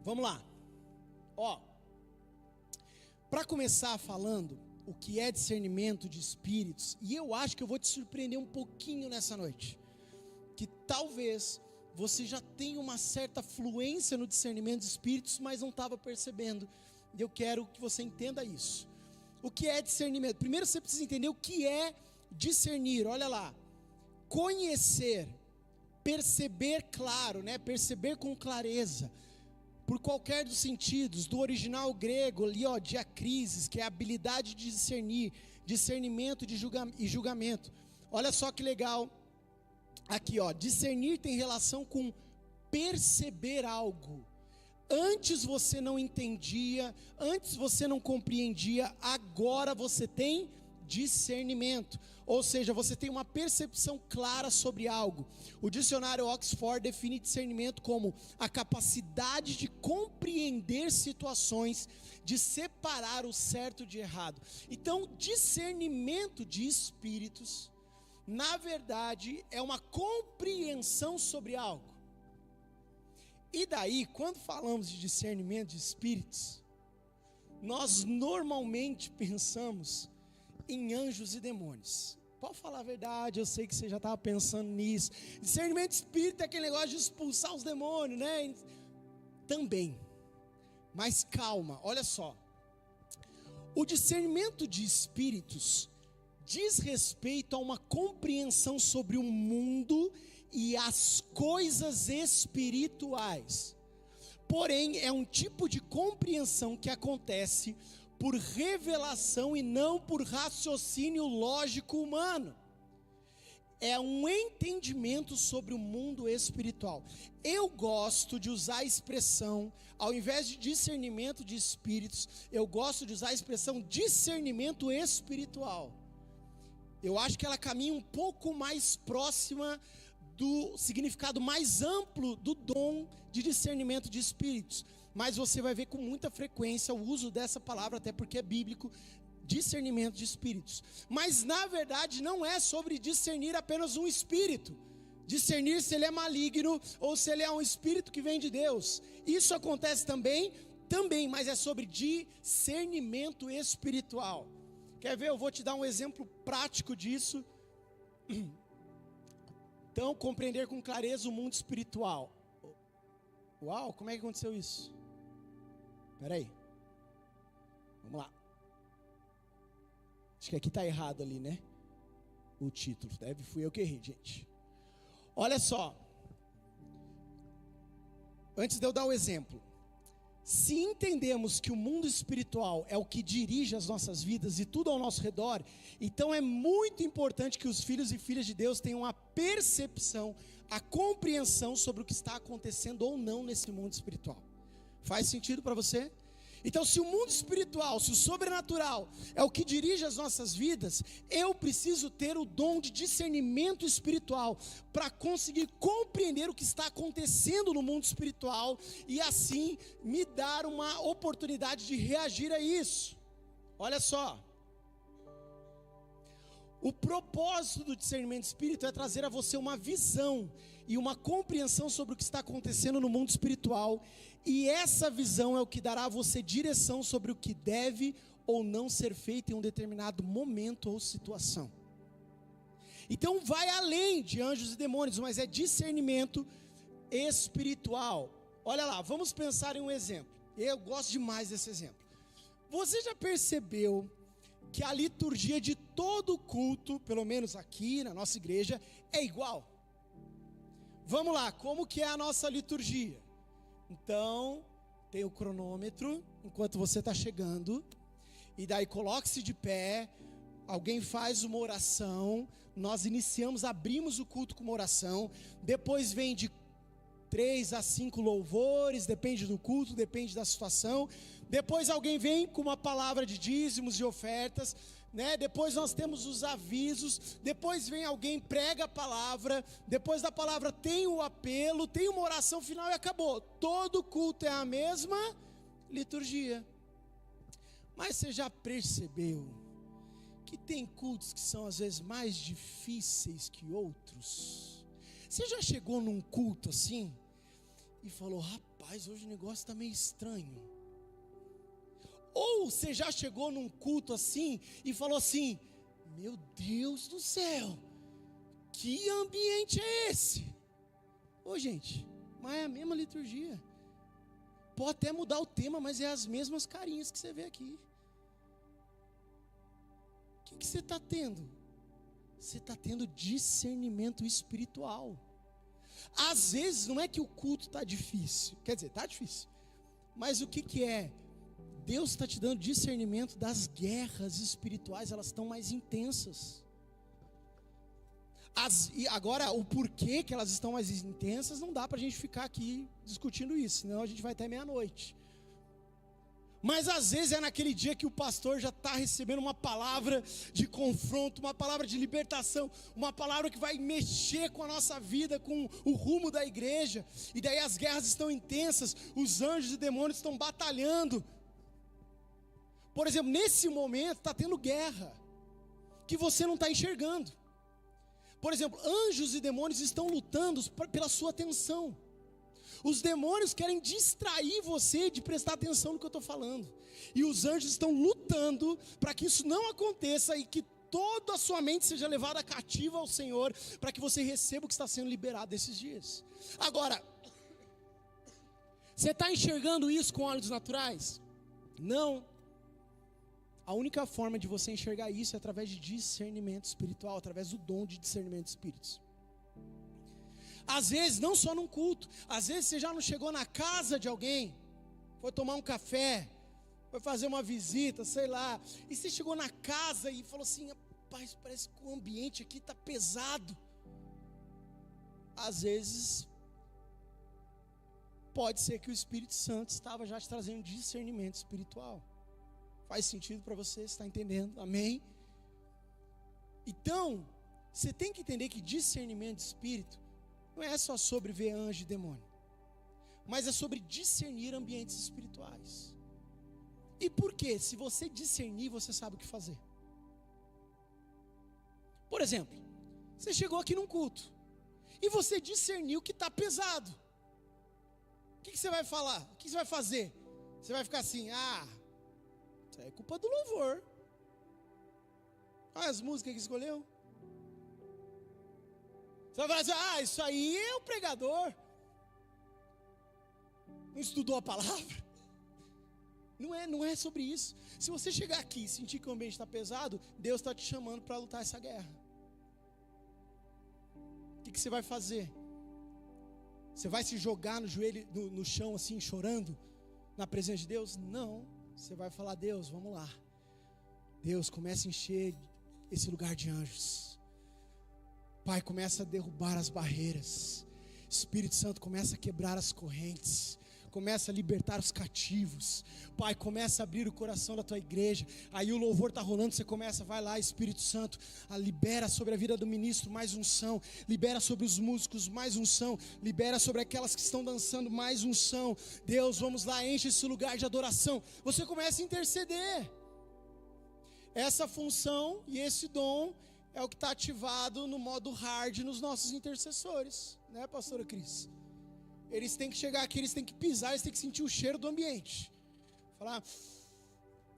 Vamos lá. Para começar falando o que é discernimento de espíritos, e eu acho que eu vou te surpreender um pouquinho nessa noite, que talvez você já tem uma certa fluência no discernimento de espíritos, mas não estava percebendo. E eu quero que você entenda isso. O que é discernimento? Primeiro você precisa entender o que é discernir. Olha lá, conhecer, perceber claro, né? Perceber com clareza, por qualquer dos sentidos, do original grego ali, ó, diacrisis, que é a habilidade de discernir, discernimento e julgamento. Olha só que legal, aqui ó, discernir tem relação com perceber algo. Antes você não entendia, antes você não compreendia, agora você tem discernimento, ou seja, você tem uma percepção clara sobre algo. O dicionário Oxford define discernimento como a capacidade de compreender situações, de separar o certo de errado. Então, discernimento de espíritos, na verdade, é uma compreensão sobre algo. E daí, quando falamos de discernimento de espíritos, nós normalmente pensamos em anjos e demônios. Pode falar a verdade, eu sei que você já estava pensando nisso. Discernimento de espírito é aquele negócio de expulsar os demônios, né? Também. Mas calma, olha só. O discernimento de espíritos diz respeito a uma compreensão sobre o mundo e as coisas espirituais. Porém, é um tipo de compreensão que acontece por revelação e não por raciocínio lógico humano. É um entendimento sobre o mundo espiritual. Eu gosto de usar a expressão, ao invés de discernimento de espíritos, eu gosto de usar a expressão discernimento espiritual. Eu acho que ela caminha um pouco mais próxima do significado mais amplo do dom de discernimento de espíritos. Mas você vai ver com muita frequência o uso dessa palavra, até porque é bíblico, discernimento de espíritos. Mas na verdade não é sobre discernir apenas um espírito, discernir se ele é maligno ou se ele é um espírito que vem de Deus. Isso acontece também, mas é sobre discernimento espiritual. Quer ver? Eu vou te dar um exemplo prático disso. Então, compreender com clareza o mundo espiritual. Uau, como é que aconteceu isso? Espera aí. Vamos lá. Acho que aqui está errado ali, né? O título. Fui eu que errei, gente. Olha só. Antes de eu dar o exemplo. Se entendemos que o mundo espiritual é o que dirige as nossas vidas e tudo ao nosso redor, então é muito importante que os filhos e filhas de Deus tenham a percepção, a compreensão sobre o que está acontecendo ou não nesse mundo espiritual. Faz sentido para você? Então, se o mundo espiritual, se o sobrenatural é o que dirige as nossas vidas, eu preciso ter o dom de discernimento espiritual para conseguir compreender o que está acontecendo no mundo espiritual e assim me dar uma oportunidade de reagir a isso. Olha só. O propósito do discernimento espírita é trazer a você uma visão e uma compreensão sobre o que está acontecendo no mundo espiritual, e essa visão é o que dará a você direção sobre o que deve ou não ser feito em um determinado momento ou situação. Então vai além de anjos e demônios, mas é discernimento espiritual. Olha lá, vamos pensar em um exemplo. Eu gosto demais desse exemplo. Você já percebeu que a liturgia de todo culto, pelo menos aqui na nossa igreja, é igual? Vamos lá, como que é a nossa liturgia? Então, tem o cronômetro, enquanto você está chegando, e daí coloque-se de pé, alguém faz uma oração, nós iniciamos, abrimos o culto com uma oração, depois vem de 3 a 5 louvores, depende do culto, depende da situação. Depois alguém vem com uma palavra de dízimos e ofertas, né? Depois nós temos os avisos, depois vem alguém, prega a palavra, depois da palavra tem o apelo, tem uma oração final e acabou. Todo culto é a mesma liturgia. Mas você já percebeu que tem cultos que são às vezes mais difíceis que outros? Você já chegou num culto assim e falou: rapaz, hoje o negócio está meio estranho? Ou você já chegou num culto assim e falou assim: meu Deus do céu, que ambiente é esse? Ô gente, mas é a mesma liturgia. Pode até mudar o tema, mas é as mesmas carinhas que você vê aqui. O que você está tendo? Você está tendo discernimento espiritual. Às vezes não é que o culto está difícil, quer dizer, está difícil, mas o que é? Deus está te dando discernimento das guerras espirituais, elas estão mais intensas. E agora, o porquê que elas estão mais intensas, não dá para a gente ficar aqui discutindo isso, senão a gente vai até meia-noite. Mas às vezes é naquele dia que o pastor já está recebendo uma palavra de confronto, uma palavra de libertação, uma palavra que vai mexer com a nossa vida, com o rumo da igreja, e daí as guerras estão intensas, os anjos e demônios estão batalhando. Por exemplo, nesse momento está tendo guerra, que você não está enxergando. Por exemplo, anjos e demônios estão lutando pela sua atenção. Os demônios querem distrair você de prestar atenção no que eu estou falando. E os anjos estão lutando para que isso não aconteça e que toda a sua mente seja levada cativa ao Senhor, para que você receba o que está sendo liberado desses dias. Agora, você está enxergando isso com olhos naturais? Não. A única forma de você enxergar isso é através de discernimento espiritual, através do dom de discernimento de espíritos. Às vezes, não só num culto, às vezes você já não chegou na casa de alguém, foi tomar um café, foi fazer uma visita, sei lá, e você chegou na casa e falou assim: rapaz, parece que o ambiente aqui está pesado. Às vezes, pode ser que o Espírito Santo estava já te trazendo discernimento espiritual. Faz sentido para você? Você está entendendo? Amém? Então, você tem que entender que discernimento de espírito não é só sobre ver anjo e demônio, mas é sobre discernir ambientes espirituais. E por quê? Se você discernir, você sabe o que fazer. Por exemplo, você chegou aqui num culto e você discerniu que está pesado. O que você vai falar? O que você vai fazer? Você vai ficar assim: isso aí é culpa do louvor. Olha as músicas que escolheu. Você vai falar assim: isso aí é o pregador. Não estudou a palavra. Não é sobre isso. Se você chegar aqui e sentir que o ambiente está pesado, Deus está te chamando para lutar essa guerra. O que você vai fazer? Você vai se jogar no joelho, no chão assim, chorando, na presença de Deus? Não. Você vai falar: Deus, vamos lá. Deus, começa a encher esse lugar de anjos. Pai, começa a derrubar as barreiras. Espírito Santo, começa a quebrar as correntes. Começa a libertar os cativos. Pai, começa a abrir o coração da tua igreja. Aí o louvor está rolando, você começa, vai lá, Espírito Santo, libera sobre a vida do ministro mais unção. Libera sobre os músicos mais unção. Libera sobre aquelas que estão dançando mais unção. Deus, vamos lá, enche esse lugar de adoração. Você começa a interceder. Essa função e esse dom é o que está ativado no modo hard nos nossos intercessores, né, pastora Cris? Eles têm que chegar aqui, eles têm que pisar, eles têm que sentir o cheiro do ambiente. Falar: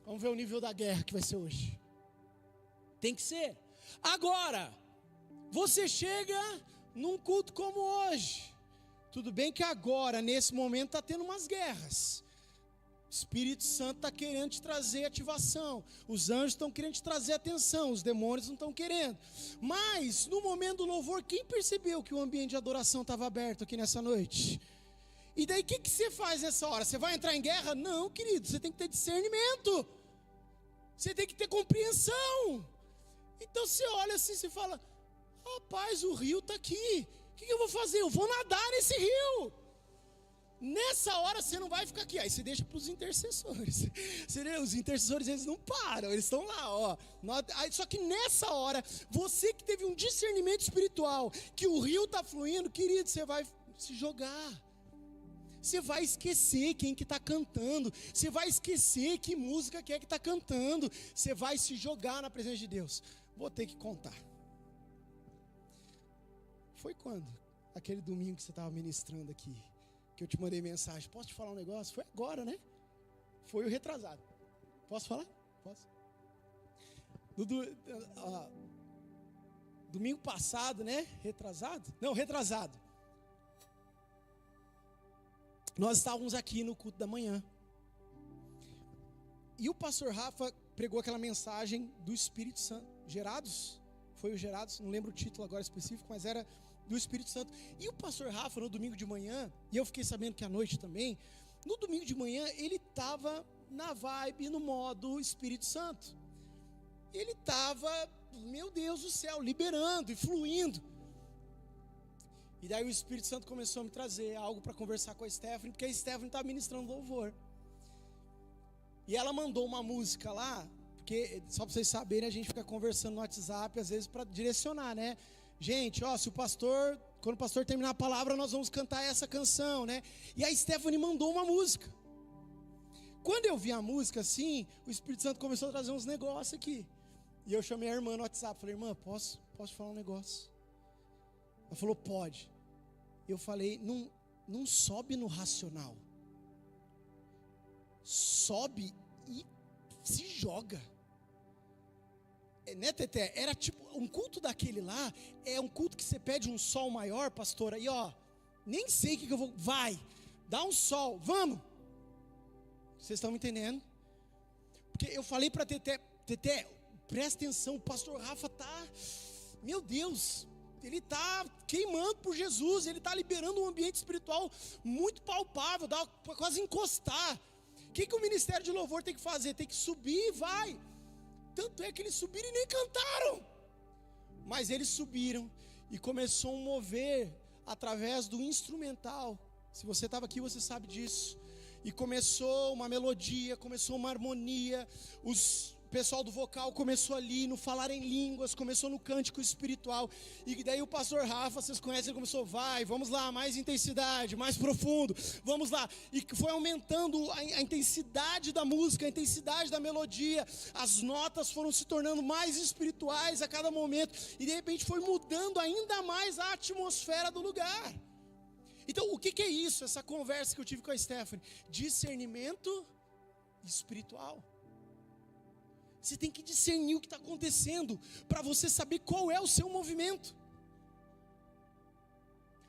vamos ver o nível da guerra que vai ser hoje. Tem que ser. Agora, você chega num culto como hoje. Tudo bem que agora, nesse momento, está tendo umas guerras. O Espírito Santo está querendo te trazer ativação. Os anjos estão querendo te trazer atenção. Os demônios não estão querendo. Mas, no momento do louvor, quem percebeu que o ambiente de adoração estava aberto aqui nessa noite? E daí, o que você faz nessa hora? Você vai entrar em guerra? Não, querido. Você tem que ter discernimento. Você tem que ter compreensão. Então, você olha assim e fala: rapaz, o rio está aqui. O que eu vou fazer? Eu vou nadar nesse rio. Nessa hora você não vai ficar aqui. Aí você deixa para os intercessores. Os intercessores, eles não param, eles estão lá, ó. Só que nessa hora, você que teve um discernimento espiritual, que o rio está fluindo, querido, você vai se jogar. Você vai esquecer quem que está cantando. Você vai esquecer que música que é que está cantando. Você vai se jogar na presença de Deus. Vou ter que contar. Foi quando? Aquele domingo que você estava ministrando aqui, que eu te mandei mensagem: posso te falar um negócio? Foi agora, né? Foi o retrasado. Posso falar? Posso? Domingo passado, né? Retrasado? Não, retrasado. nós estávamos aqui no culto da manhã. E o pastor Rafa pregou aquela mensagem do Espírito Santo. Gerados? Foi o Gerados, não lembro o título agora específico, mas era do Espírito Santo. E o pastor Rafa, no domingo de manhã, e eu fiquei sabendo que à noite também, no domingo de manhã ele estava na vibe, no modo Espírito Santo. Ele estava, meu Deus do céu, liberando e fluindo. E daí o Espírito Santo começou a me trazer algo para conversar com a Stephanie, porque a Stephanie estava ministrando louvor. E ela mandou uma música lá, porque só para vocês saberem, a gente fica conversando no WhatsApp, às vezes para direcionar, né? Gente, ó, quando o pastor terminar a palavra, nós vamos cantar essa canção, né? E a Stephanie mandou uma música. Quando eu vi a música assim, o Espírito Santo começou a trazer uns negócios aqui. E eu chamei a irmã no WhatsApp, falei, irmã, posso te falar um negócio? Ela falou, pode. Eu falei, não sobe no racional. Sobe e se joga. Né, Teté? Era tipo, um culto daquele lá, é um culto que você pede um sol maior, pastora, e ó, nem sei o que eu vou, vai, dá um sol, vamos. Vocês estão me entendendo? Porque eu falei para Teté, presta atenção, o pastor Rafa tá, meu Deus, ele tá queimando por Jesus, ele tá liberando um ambiente espiritual muito palpável, dá pra quase encostar. O que o ministério de louvor tem que fazer? Tem que subir e vai. Tanto é que eles subiram e nem cantaram. Mas eles subiram e começou um mover através do instrumental. Se você estava aqui, você sabe disso. E começou uma melodia, começou uma harmonia. O pessoal do vocal começou ali no falar em línguas, começou no cântico espiritual. E daí o pastor Rafa, vocês conhecem, ele começou, vamos lá, mais intensidade, mais profundo, vamos lá. E foi aumentando a intensidade da música, a intensidade da melodia. As notas foram se tornando mais espirituais a cada momento. E de repente foi mudando ainda mais a atmosfera do lugar. Então o que é isso, essa conversa que eu tive com a Stephanie? Discernimento espiritual. Você tem que discernir o que está acontecendo, para você saber qual é o seu movimento.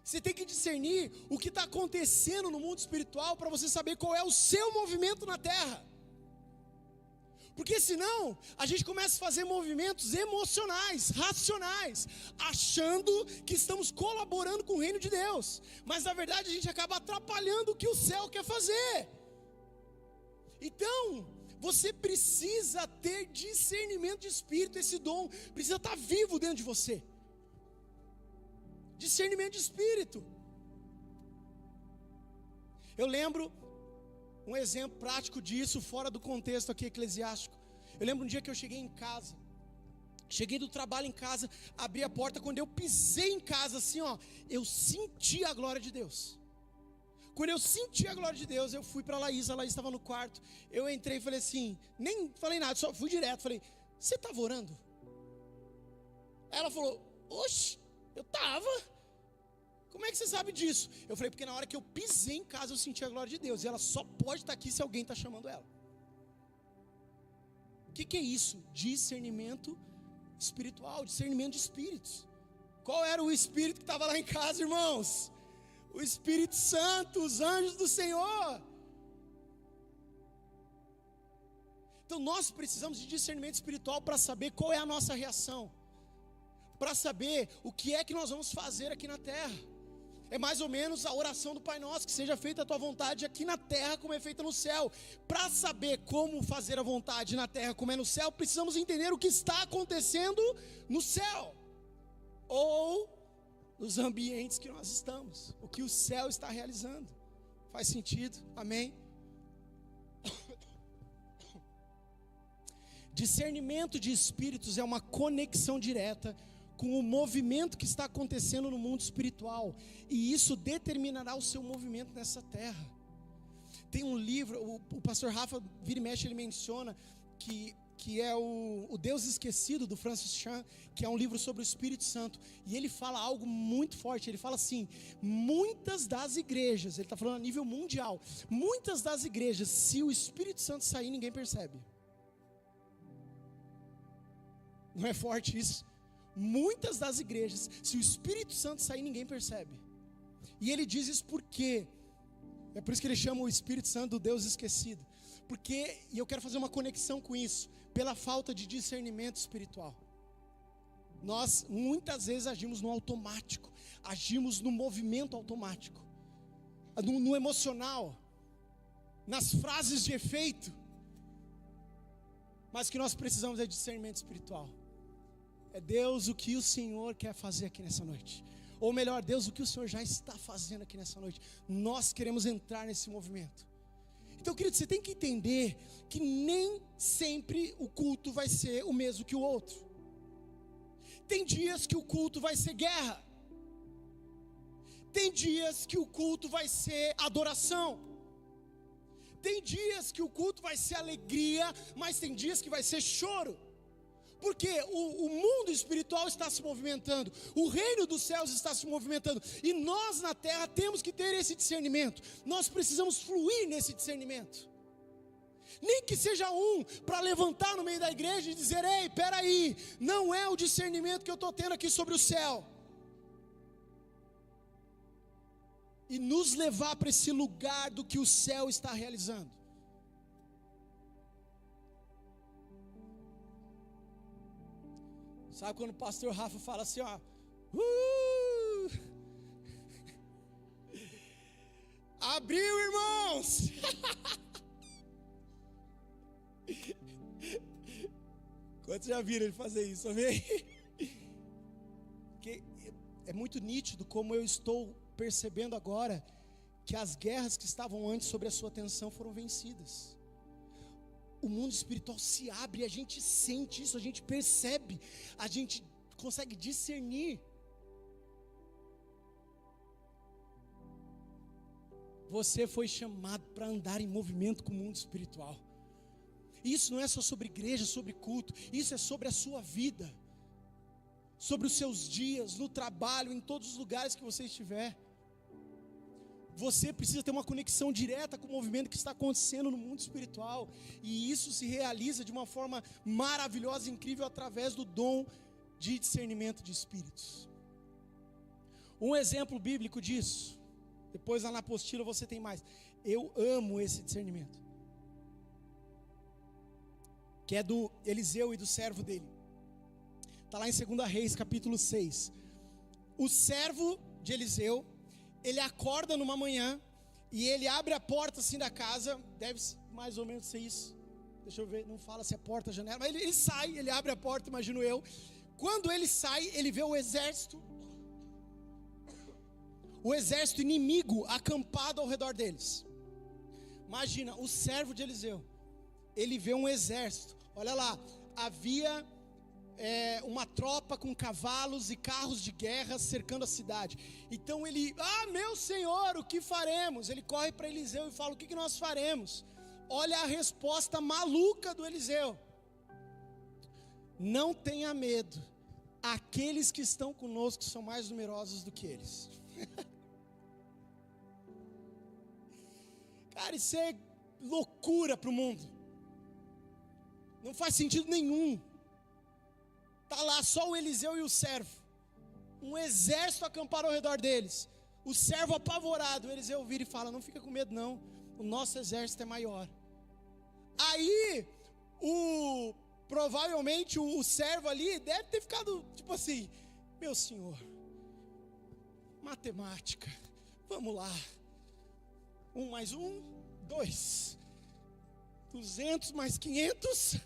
Você tem que discernir o que está acontecendo no mundo espiritual, para você saber qual é o seu movimento na terra. Porque senão, a gente começa a fazer movimentos emocionais, racionais, achando que estamos colaborando com o reino de Deus. Mas na verdade a gente acaba atrapalhando o que o céu quer fazer. Então, você precisa ter discernimento de espírito, esse dom precisa estar vivo dentro de você. Discernimento de espírito. Eu lembro um exemplo prático disso, fora do contexto aqui eclesiástico. Eu lembro um dia que eu cheguei em casa, cheguei do trabalho em casa, abri a porta, quando eu pisei em casa assim, ó, eu senti a glória de Deus. Quando eu senti a glória de Deus, eu fui para a Laís estava no quarto, eu entrei e falei assim, nem falei nada, só fui direto, falei, você estava orando? Ela falou, oxe, eu estava. Como é que você sabe disso? Eu falei, porque na hora que eu pisei em casa, eu senti a glória de Deus, e ela só pode estar aqui se alguém está chamando ela. O que é isso? Discernimento espiritual, discernimento de espíritos. Qual era o espírito que estava lá em casa, irmãos? O Espírito Santo, os anjos do Senhor. Então nós precisamos de discernimento espiritual para saber qual é a nossa reação, para saber o que é que nós vamos fazer aqui na terra. É mais ou menos a oração do Pai Nosso, que seja feita a tua vontade aqui na terra como é feita no céu. Para saber como fazer a vontade na terra como é no céu, precisamos entender o que está acontecendo no céu, ou nos ambientes que nós estamos, o que o céu está realizando. Faz sentido? Amém? Discernimento de espíritos é uma conexão direta com o movimento que está acontecendo no mundo espiritual, e isso determinará o seu movimento nessa terra. Tem um livro, o pastor Rafa vira e mexe, ele menciona que é o Deus Esquecido, do Francis Chan, que é um livro sobre o Espírito Santo, e ele fala algo muito forte. Ele fala assim, muitas das igrejas, ele está falando a nível mundial, muitas das igrejas, se o Espírito Santo sair, ninguém percebe. Não é forte isso? Muitas das igrejas, se o Espírito Santo sair, ninguém percebe. E ele diz isso porque É por isso que ele chama o Espírito Santo do Deus esquecido. Porque, e eu quero fazer uma conexão com isso, pela falta de discernimento espiritual. Nós muitas vezes agimos no automático, agimos no movimento automático, no emocional, nas frases de efeito. Mas o que nós precisamos é discernimento espiritual. É Deus, o que o Senhor quer fazer aqui nessa noite. Ou melhor, Deus, o que o Senhor já está fazendo aqui nessa noite. Nós queremos entrar nesse movimento. Então, querido, você tem que entender que nem sempre o culto vai ser o mesmo que o outro. Tem dias que o culto vai ser guerra. Tem dias que o culto vai ser adoração. Tem dias que o culto vai ser alegria, mas tem dias que vai ser choro. Porque o mundo espiritual está se movimentando, o reino dos céus está se movimentando, e nós na terra temos que ter esse discernimento. Nós precisamos fluir nesse discernimento. Nem que seja um para levantar no meio da igreja e dizer: ei, peraí, não é o discernimento que eu estou tendo aqui sobre o céu. E nos levar para esse lugar do que o céu está realizando. Sabe quando o pastor Rafa fala assim, ó, abriu, irmãos. Quantos já viram ele fazer isso, amém? Porque é muito nítido como eu estou percebendo agora que as guerras que estavam antes sobre a sua atenção foram vencidas. O mundo espiritual se abre, a gente sente isso, a gente percebe, a gente consegue discernir. Você foi chamado para andar em movimento com o mundo espiritual. Isso não é só sobre igreja, sobre culto, isso é sobre a sua vida, sobre os seus dias, no trabalho, em todos os lugares que você estiver. Você precisa ter uma conexão direta com o movimento que está acontecendo no mundo espiritual. E isso se realiza de uma forma maravilhosa e incrível através do dom de discernimento de espíritos. Um exemplo bíblico disso, depois lá na apostila você tem mais. Eu amo esse discernimento, que é do Eliseu e do servo dele. Está lá em 2 Reis capítulo 6. O servo de Eliseu, ele acorda numa manhã e ele abre a porta assim da casa, deve mais ou menos ser isso, deixa eu ver, não fala se é porta, janela, mas ele sai, ele abre a porta, imagino eu. Quando ele sai, ele vê o exército inimigo acampado ao redor deles. Imagina, o servo de Eliseu, ele vê um exército, olha lá, havia uma tropa com cavalos e carros de guerra cercando a cidade. Então ele, meu senhor, o que faremos? Ele corre para Eliseu e fala: o que nós faremos? Olha a resposta maluca do Eliseu: não tenha medo, aqueles que estão conosco são mais numerosos do que eles. Cara, isso é loucura para o mundo, não faz sentido nenhum. Está lá só o Eliseu e o servo, um exército acampado ao redor deles. O servo apavorado, o Eliseu vira e fala: não fica com medo não, o nosso exército é maior. Aí, provavelmente o servo ali deve ter ficado tipo assim: meu senhor, matemática, vamos lá, 1 mais 1, 2, 200 mais 500...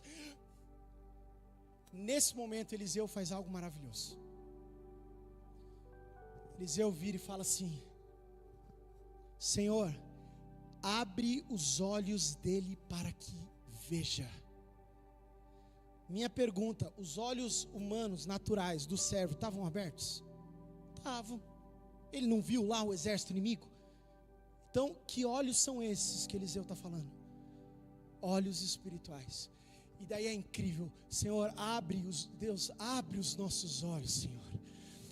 Nesse momento Eliseu faz algo maravilhoso. Eliseu vira e fala assim: Senhor, abre os olhos dele para que veja. Minha pergunta: os olhos humanos, naturais do servo estavam abertos? Estavam. Ele não viu lá o exército inimigo? Então, que olhos são esses que Eliseu está falando? Olhos espirituais. E daí é incrível, Senhor, Deus, abre os nossos olhos, Senhor.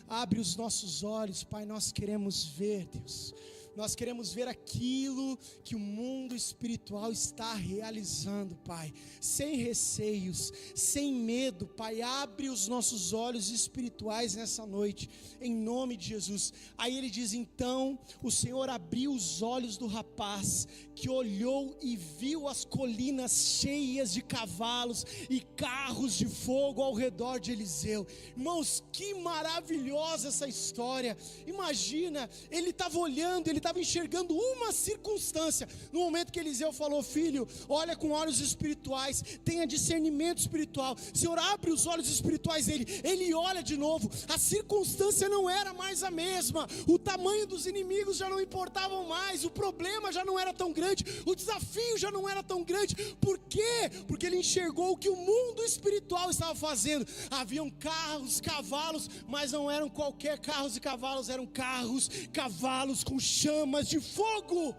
Abre os nossos olhos, Pai, nós queremos ver, Deus. Nós queremos ver aquilo que o mundo espiritual está realizando, Pai, sem receios, sem medo, Pai. Abre os nossos olhos espirituais nessa noite, em nome de Jesus. Aí ele diz: então o Senhor abriu os olhos do rapaz, que olhou e viu as colinas cheias de cavalos e carros de fogo ao redor de Eliseu. Irmãos, que maravilhosa essa história. Imagina, ele estava olhando, ele estava enxergando uma circunstância, no momento que Eliseu falou: filho, olha com olhos espirituais, tenha discernimento espiritual. O Senhor abre os olhos espirituais dele, ele olha de novo, a circunstância não era mais a mesma, o tamanho dos inimigos já não importavam mais, o problema já não era tão grande, o desafio já não era tão grande. Por quê? Porque ele enxergou o que o mundo espiritual estava fazendo. Haviam carros, cavalos, mas não eram qualquer carros e cavalos, eram carros, cavalos com chamas de fogo.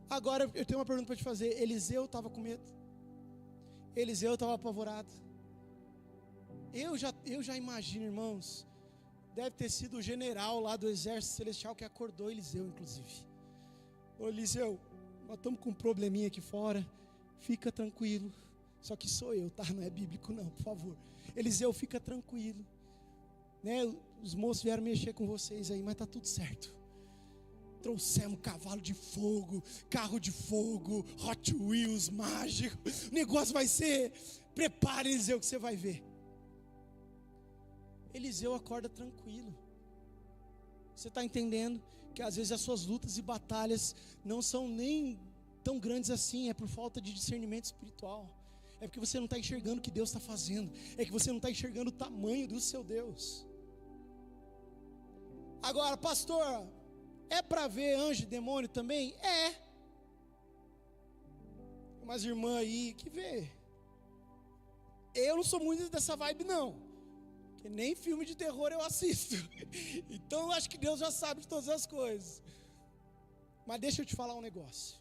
Agora eu tenho uma pergunta para te fazer. Eliseu estava com medo? Eliseu estava apavorado? Eu já imagino, irmãos, deve ter sido o general lá do exército celestial que acordou Eliseu, inclusive. Ô Eliseu, nós estamos com um probleminha aqui fora, fica tranquilo. Só que sou eu, tá? Não é bíblico não, por favor. Eliseu, fica tranquilo, né? Os moços vieram mexer com vocês aí, mas tá tudo certo. Trouxemos cavalo de fogo, carro de fogo, Hot Wheels mágico. O negócio vai ser, prepare, Eliseu, que você vai ver. Eliseu acorda tranquilo. Você está entendendo que às vezes as suas lutas e batalhas não são nem tão grandes assim, é por falta de discernimento espiritual. É porque você não está enxergando o que Deus está fazendo, é que você não está enxergando o tamanho do seu Deus. Agora, pastor, é para ver anjo e demônio também? É. Umas irmãs aí que vê. Eu não sou muito dessa vibe não, porque nem filme de terror eu assisto. Então eu acho que Deus já sabe de todas as coisas. Mas deixa eu te falar um negócio.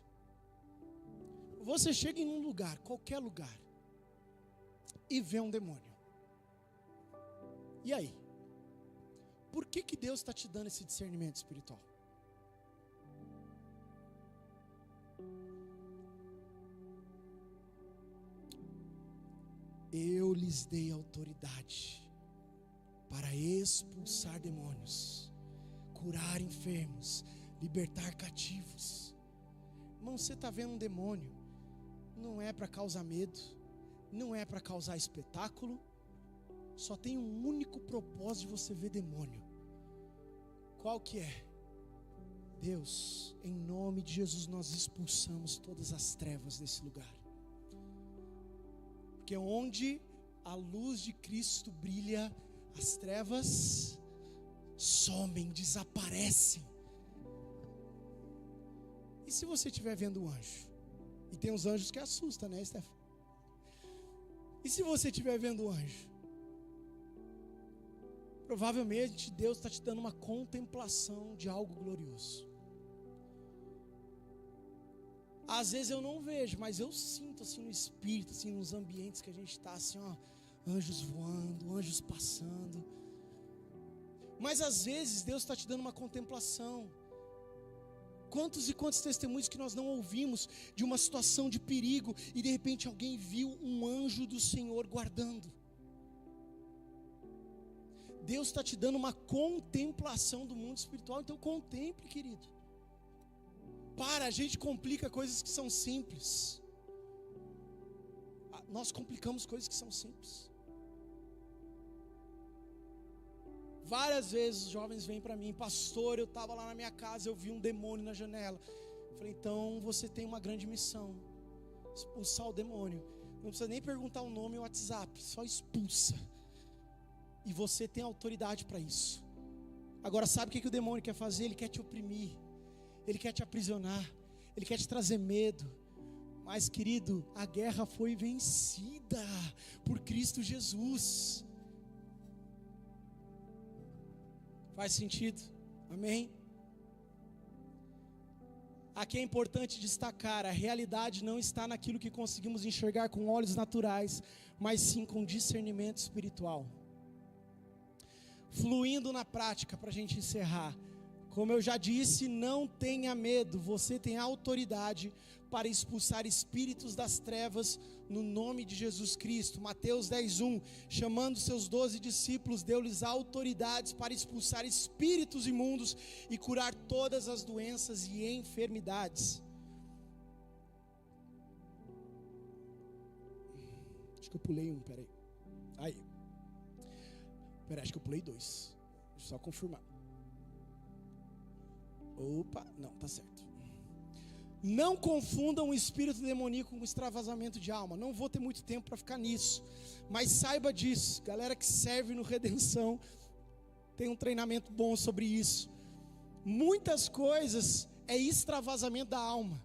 Você chega em um lugar, qualquer lugar, e vê um demônio. E aí? Por que Deus está te dando esse discernimento espiritual? Eu lhes dei autoridade para expulsar demônios, curar enfermos, libertar cativos. Irmão, você está vendo um demônio, não é para causar medo, não é para causar espetáculo, só tem um único propósito de você ver demônio. Qual que é? Deus, em nome de Jesus, nós expulsamos todas as trevas desse lugar. Porque onde a luz de Cristo brilha, as trevas somem, desaparecem. E se você estiver vendo um anjo? E tem uns anjos que assustam, né, Steph? E se você estiver vendo um anjo? Provavelmente Deus está te dando uma contemplação de algo glorioso. Às vezes eu não vejo, mas eu sinto assim no espírito, assim nos ambientes que a gente está, assim, ó, anjos voando, anjos passando. Mas às vezes Deus está te dando uma contemplação. Quantos e quantos testemunhos que nós não ouvimos de uma situação de perigo e de repente alguém viu um anjo do Senhor guardando. Deus está te dando uma contemplação do mundo espiritual, então contemple, querido. A gente complica coisas que são simples. Nós complicamos coisas que são simples. Várias vezes os jovens vêm para mim: pastor, eu estava lá na minha casa, eu vi um demônio na janela. Eu falei: então você tem uma grande missão, expulsar o demônio. Não precisa nem perguntar o nome e o WhatsApp, só expulsa. E você tem autoridade para isso. Agora, sabe o que o demônio quer fazer? Ele quer te oprimir, ele quer te aprisionar, ele quer te trazer medo. Mas, querido, a guerra foi vencida por Cristo Jesus. Faz sentido? Amém? Aqui é importante destacar: a realidade não está naquilo que conseguimos enxergar com olhos naturais, mas sim com discernimento espiritual. Fluindo na prática, para a gente encerrar. Como eu já disse, não tenha medo, você tem autoridade para expulsar espíritos das trevas no nome de Jesus Cristo. Mateus 10:1, chamando seus 12 discípulos, deu-lhes autoridades para expulsar espíritos imundos e curar todas as doenças e enfermidades. Acho que eu pulei um, peraí. Acho que eu pulei 2. Deixa eu só confirmar. Opa, não, tá certo. Não confundam o espírito demoníaco com extravasamento de alma. Não vou ter muito tempo para ficar nisso, mas saiba disso. Galera que serve no Redenção tem um treinamento bom sobre isso. Muitas coisas é extravasamento da alma.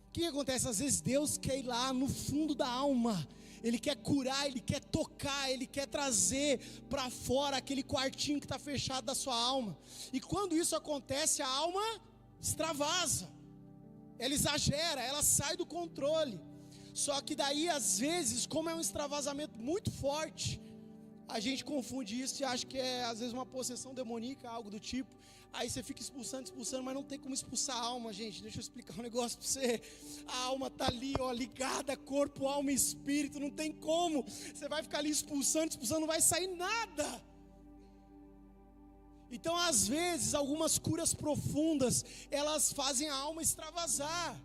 O que acontece? Às vezes Deus quer ir lá no fundo da alma. Ele quer curar, Ele quer tocar, Ele quer trazer para fora aquele quartinho que está fechado da sua alma. E quando isso acontece, a alma extravasa, ela exagera, ela sai do controle. Só que daí, às vezes, como é um extravasamento muito forte, a gente confunde isso e acha que é, às vezes, uma possessão demoníaca, algo do tipo. Aí você fica expulsando, mas não tem como expulsar a alma, gente. Deixa eu explicar um negócio para você. A alma está ali, ó, ligada, corpo, alma e espírito, não tem como. Você vai ficar ali expulsando, não vai sair nada. Então, às vezes, algumas curas profundas, elas fazem a alma extravasar.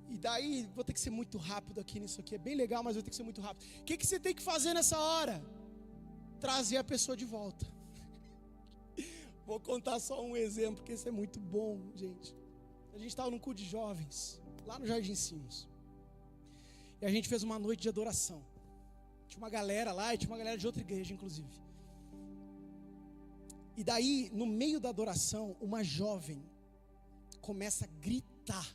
E daí, vou ter que ser muito rápido aqui nisso aqui. É bem legal, mas vou ter que ser muito rápido. O que você tem que fazer nessa hora? Trazer a pessoa de volta. Vou contar só um exemplo, porque esse é muito bom, gente. A gente estava num culto de jovens, lá no Jardim Simos. E a gente fez uma noite de adoração. Tinha uma galera lá, e tinha uma galera de outra igreja, inclusive. E daí, no meio da adoração, uma jovem começa a gritar.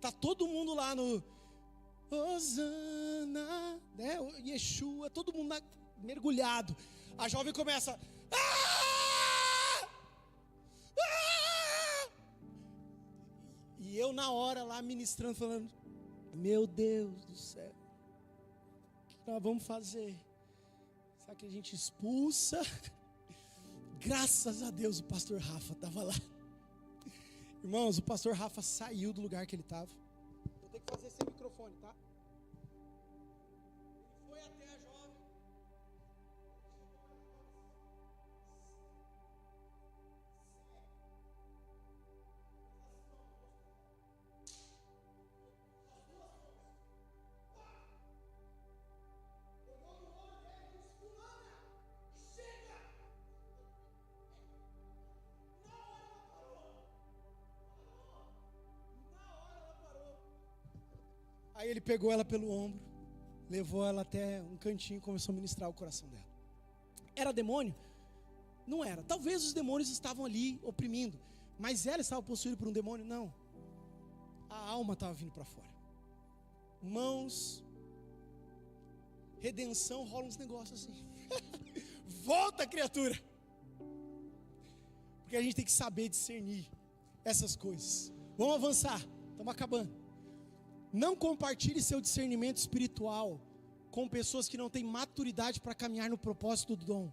Tá todo mundo lá no Hosana, né? Yeshua, todo mundo mergulhado. A jovem começa... E eu na hora lá ministrando, falando, meu Deus do céu, o que nós vamos fazer? Será que a gente expulsa? Graças a Deus o pastor Rafa estava lá. Irmãos, o pastor Rafa saiu do lugar que ele estava. Vou ter que fazer sem microfone, tá? Ele foi até a jovem. Aí ele pegou ela pelo ombro, levou ela até um cantinho e começou a ministrar o coração dela. Era demônio? Não era. Talvez os demônios estavam ali oprimindo, mas ela estava possuída por um demônio? Não. A alma estava vindo para fora. Mãos, redenção, rola uns negócios assim. Volta, criatura! Porque a gente tem que saber discernir essas coisas. Vamos avançar, estamos acabando. Não compartilhe seu discernimento espiritual com pessoas que não têm maturidade para caminhar no propósito do dom.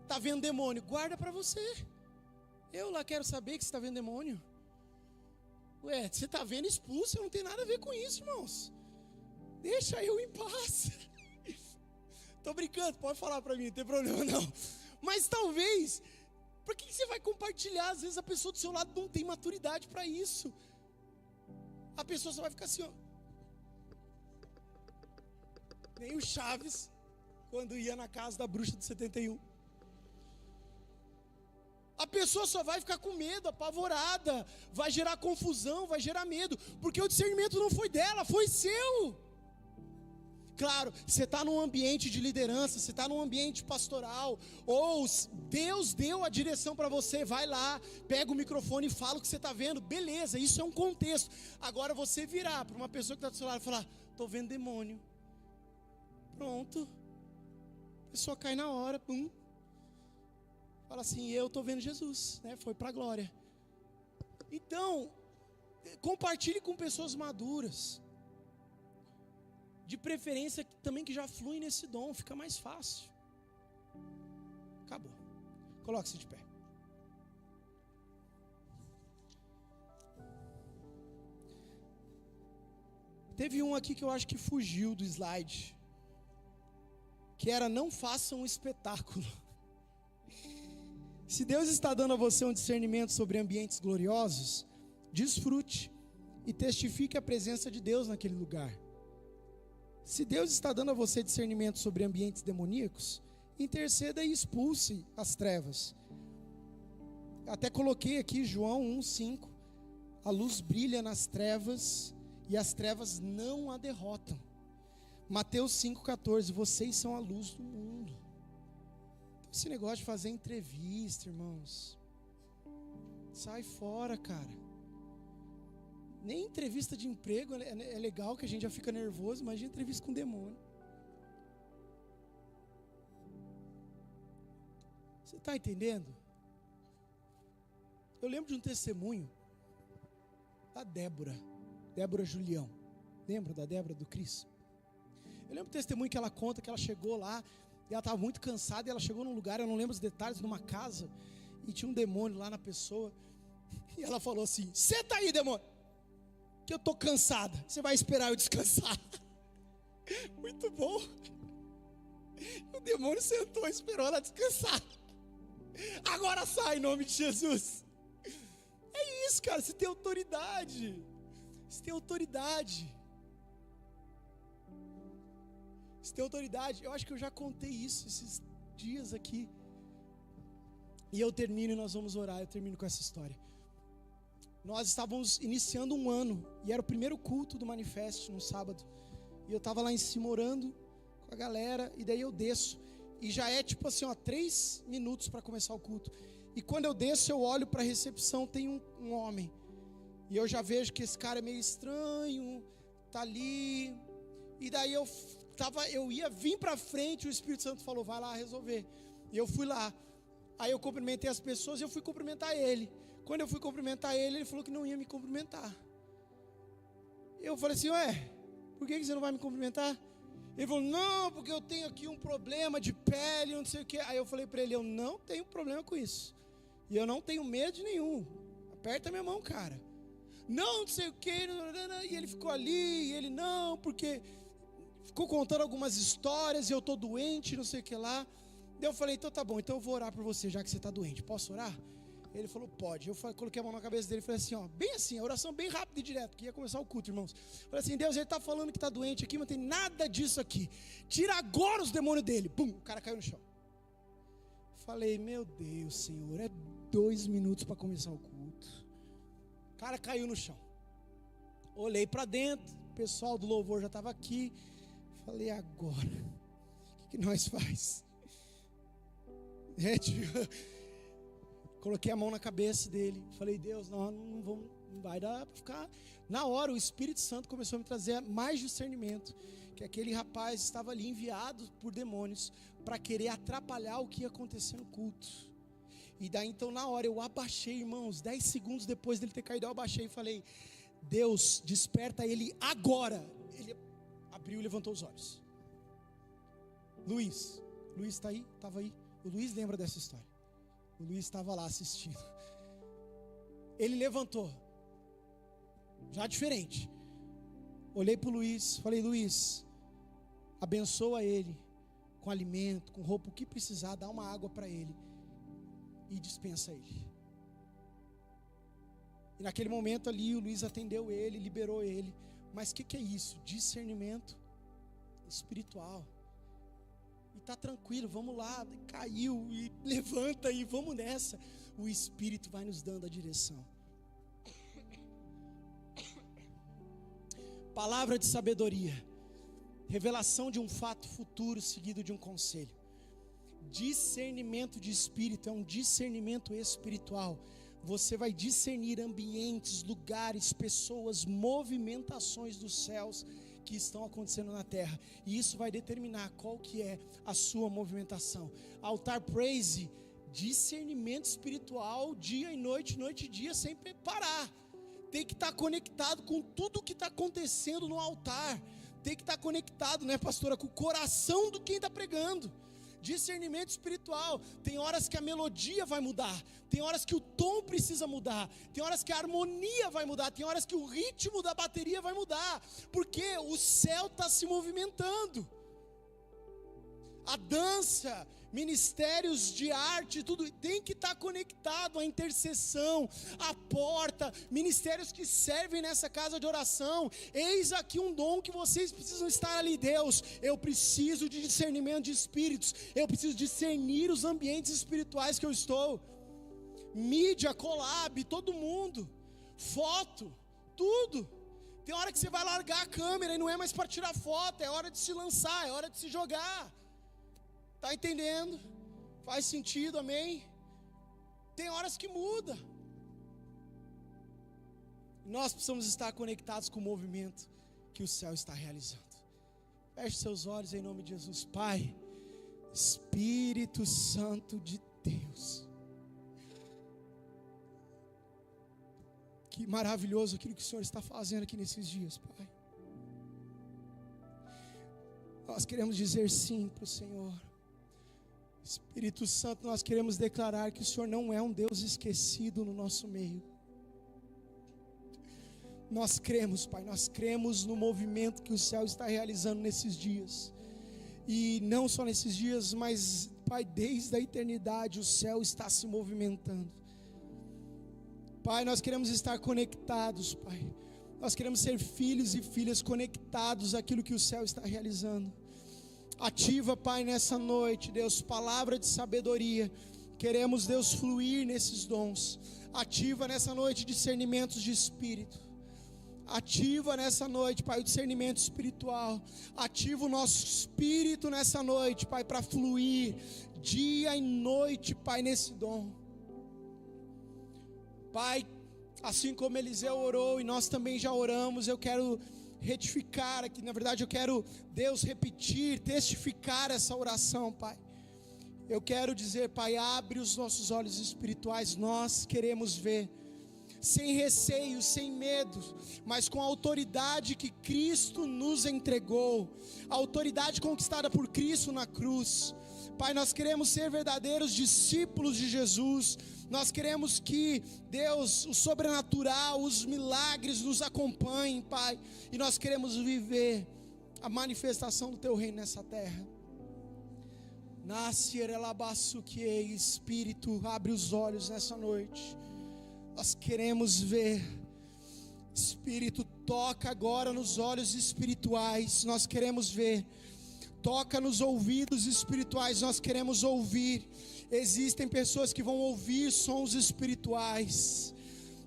Está vendo demônio? Guarda para você. Eu lá quero saber que você está vendo demônio. Ué, você está vendo, expulsa, não tem nada a ver com isso, irmãos. Deixa eu em paz. Estou brincando, pode falar para mim, não tem problema não. Mas talvez, por que você vai compartilhar? Às vezes a pessoa do seu lado não tem maturidade para isso. A pessoa só vai ficar assim, ó. Nem o Chaves, quando ia na casa da bruxa de 71. A pessoa só vai ficar com medo, apavorada, vai gerar confusão, vai gerar medo, porque o discernimento não foi dela, foi seu. Claro, você está num ambiente de liderança, você está num ambiente pastoral, ou Deus deu a direção para você, vai lá, pega o microfone e fala o que você está vendo, beleza, isso é um contexto. Agora você virar para uma pessoa que está do seu lado e falar, estou vendo demônio, pronto, a pessoa cai na hora, pum, fala assim, eu estou vendo Jesus, né? Foi para a glória. Então, compartilhe com pessoas maduras, de preferência também que já fluem nesse dom, fica mais fácil. Acabou. Coloque-se de pé. Teve um aqui que eu acho que fugiu do slide, que era: não faça um espetáculo. Se Deus está dando a você um discernimento sobre ambientes gloriosos, desfrute e testifique a presença de Deus naquele lugar. Se Deus está dando a você discernimento sobre ambientes demoníacos, interceda e expulse as trevas. Até coloquei aqui João 1,5: a luz brilha nas trevas e as trevas não a derrotam. Mateus 5,14: vocês são a luz do mundo. Esse negócio de fazer entrevista, irmãos, sai fora, cara. Nem entrevista de emprego é legal, que a gente já fica nervoso. Imagina entrevista com demônio. Você está entendendo? Eu lembro de um testemunho da Débora Julião. Lembra da Débora do Cris? Eu lembro do testemunho que ela conta que ela chegou lá e ela estava muito cansada, e ela chegou num lugar, eu não lembro os detalhes, numa casa, e tinha um demônio lá na pessoa, e ela falou assim: senta aí, demônio, que eu estou cansada, você vai esperar eu descansar. Muito bom. O demônio sentou e esperou ela descansar. Agora sai, em nome de Jesus. É isso, cara, você tem autoridade. Você tem autoridade. Você tem autoridade. Eu acho que eu já contei isso esses dias aqui. E eu termino e nós vamos orar. Eu termino com essa história. Nós estávamos iniciando um ano, e era o primeiro culto do Manifest, no sábado. E eu estava lá em cima orando com a galera, e daí eu desço. E já é tipo assim, 3 minutos para começar o culto. E quando eu desço, eu olho para a recepção, tem um homem. E eu já vejo que esse cara é meio estranho, tá ali. E daí eu ia vir para frente, o Espírito Santo falou: vai lá resolver. E eu fui lá. Aí eu cumprimentei as pessoas e eu fui cumprimentar ele. Quando eu fui cumprimentar ele, ele falou que não ia me cumprimentar. Eu falei assim: ué, por que você não vai me cumprimentar? Ele falou: não, porque eu tenho aqui um problema de pele, não sei o que. Aí eu falei para ele: eu não tenho problema com isso. E eu não tenho medo de nenhum. Aperta minha mão, cara. Não sei o que. E ele ficou ali, e ele: não, porque ficou contando algumas histórias, e eu estou doente, não sei o que lá. Daí eu falei: então tá bom, então eu vou orar por você, já que você está doente. Posso orar? Ele falou: pode. Eu coloquei a mão na cabeça dele e falei assim, bem assim, a oração bem rápida e direto, que ia começar o culto, irmãos. Falei assim: Deus, ele está falando que está doente aqui, mas não tem nada disso aqui. Tira agora os demônios dele. Pum, o cara caiu no chão. Falei: meu Deus, Senhor, é 2 minutos para começar o culto. O cara caiu no chão. Olhei para dentro, o pessoal do louvor já estava aqui. Falei: agora, o que nós faz? Coloquei a mão na cabeça dele. Falei: Deus, nós não vai dar para ficar. Na hora o Espírito Santo começou a me trazer mais discernimento, que aquele rapaz estava ali enviado por demônios para querer atrapalhar o que ia acontecer no culto. E daí então na hora eu abaixei, irmãos, 10 segundos depois dele ter caído, eu abaixei e falei: Deus, desperta ele agora. Ele abriu e levantou os olhos. Luiz está aí? Estava aí. O Luiz lembra dessa história. O Luiz estava lá assistindo. Ele levantou, já diferente. Olhei para o Luiz, falei: Luiz, abençoa ele com alimento, com roupa, o que precisar, dá uma água para ele e dispensa ele. E naquele momento ali o Luiz atendeu ele, liberou ele. Mas o que é isso? Discernimento espiritual. E tá tranquilo, vamos lá, caiu, e levanta e vamos nessa. O Espírito vai nos dando a direção. Palavra de sabedoria, revelação de um fato futuro seguido de um conselho. Discernimento de espírito é um discernimento espiritual. Você vai discernir ambientes, lugares, pessoas, movimentações dos céus que estão acontecendo na terra, e isso vai determinar qual que é a sua movimentação. Altar praise, discernimento espiritual, dia e noite, noite e dia, sem parar. Tem que estar conectado com tudo que está acontecendo no altar. Tem que estar conectado, né, pastora, com o coração do quem está pregando. discernimento espiritual. Tem horas que a melodia vai mudar, tem horas que o tom precisa mudar, tem horas que a harmonia vai mudar, tem horas que o ritmo da bateria vai mudar, porque o céu está se movimentando. A dança, ministérios de arte, tudo tem que estar conectado à intercessão, à porta, ministérios que servem nessa casa de oração. Eis aqui um dom que vocês precisam estar ali. Deus, eu preciso de discernimento de espíritos, eu preciso discernir os ambientes espirituais que eu estou. Mídia, collab, todo mundo, foto, tudo. Tem hora que você vai largar a câmera e não é mais para tirar foto, é hora de se lançar, é hora de se jogar. Está entendendo? Faz sentido, amém? Tem horas que muda. Nós precisamos estar conectados com o movimento que o céu está realizando. Feche seus olhos em nome de Jesus. Pai, Espírito Santo de Deus, que maravilhoso aquilo que o Senhor está fazendo aqui nesses dias, Pai. Nós queremos dizer sim para o Senhor. Espírito Santo, nós queremos declarar que o Senhor não é um Deus esquecido no nosso meio. Nós cremos, Pai, nós cremos no movimento que o céu está realizando nesses dias. E não só nesses dias, mas, Pai, desde a eternidade o céu está se movimentando. Pai, nós queremos estar conectados, Pai. Nós queremos ser filhos e filhas conectados àquilo que o céu está realizando. Ativa, Pai, nessa noite, Deus, palavra de sabedoria. Queremos, Deus, fluir nesses dons. Ativa nessa noite discernimentos de espírito. Ativa nessa noite, Pai, o discernimento espiritual. Ativa o nosso espírito nessa noite, Pai, para fluir dia e noite, Pai, nesse dom. Pai, assim como Eliseu orou e nós também já oramos, eu quero retificar aqui, na verdade eu quero, Deus, repetir, testificar essa oração, Pai. Eu quero dizer, Pai, abre os nossos olhos espirituais, nós queremos ver, sem receio, sem medo, mas com a autoridade que Cristo nos entregou, a autoridade conquistada por Cristo na cruz. Pai, nós queremos ser verdadeiros discípulos de Jesus. Nós queremos que, Deus, o sobrenatural, os milagres nos acompanhem, Pai. E nós queremos viver a manifestação do Teu reino nessa terra. Nasce, Espírito, abre os olhos nessa noite. Nós queremos ver. Espírito, toca agora nos olhos espirituais. Nós queremos ver. Toca nos ouvidos espirituais, nós queremos ouvir. Existem pessoas que vão ouvir sons espirituais.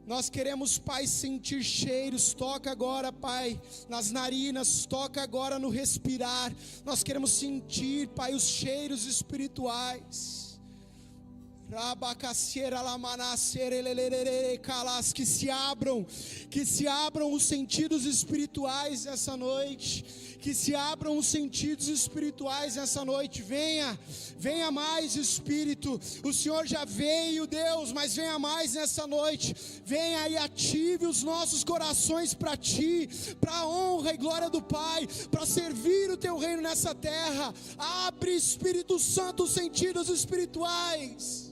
Nós queremos, Pai, sentir cheiros. Toca agora, Pai, nas narinas. Toca agora no respirar. Nós queremos sentir, Pai, os cheiros espirituais. Que se abram os sentidos espirituais essa noite. Que se abram os sentidos espirituais nessa noite. Venha mais, Espírito. O Senhor já veio, Deus, mas venha mais nessa noite. Venha e ative os nossos corações para Ti, para a honra e glória do Pai, para servir o Teu reino nessa terra. Abre, Espírito Santo, os sentidos espirituais.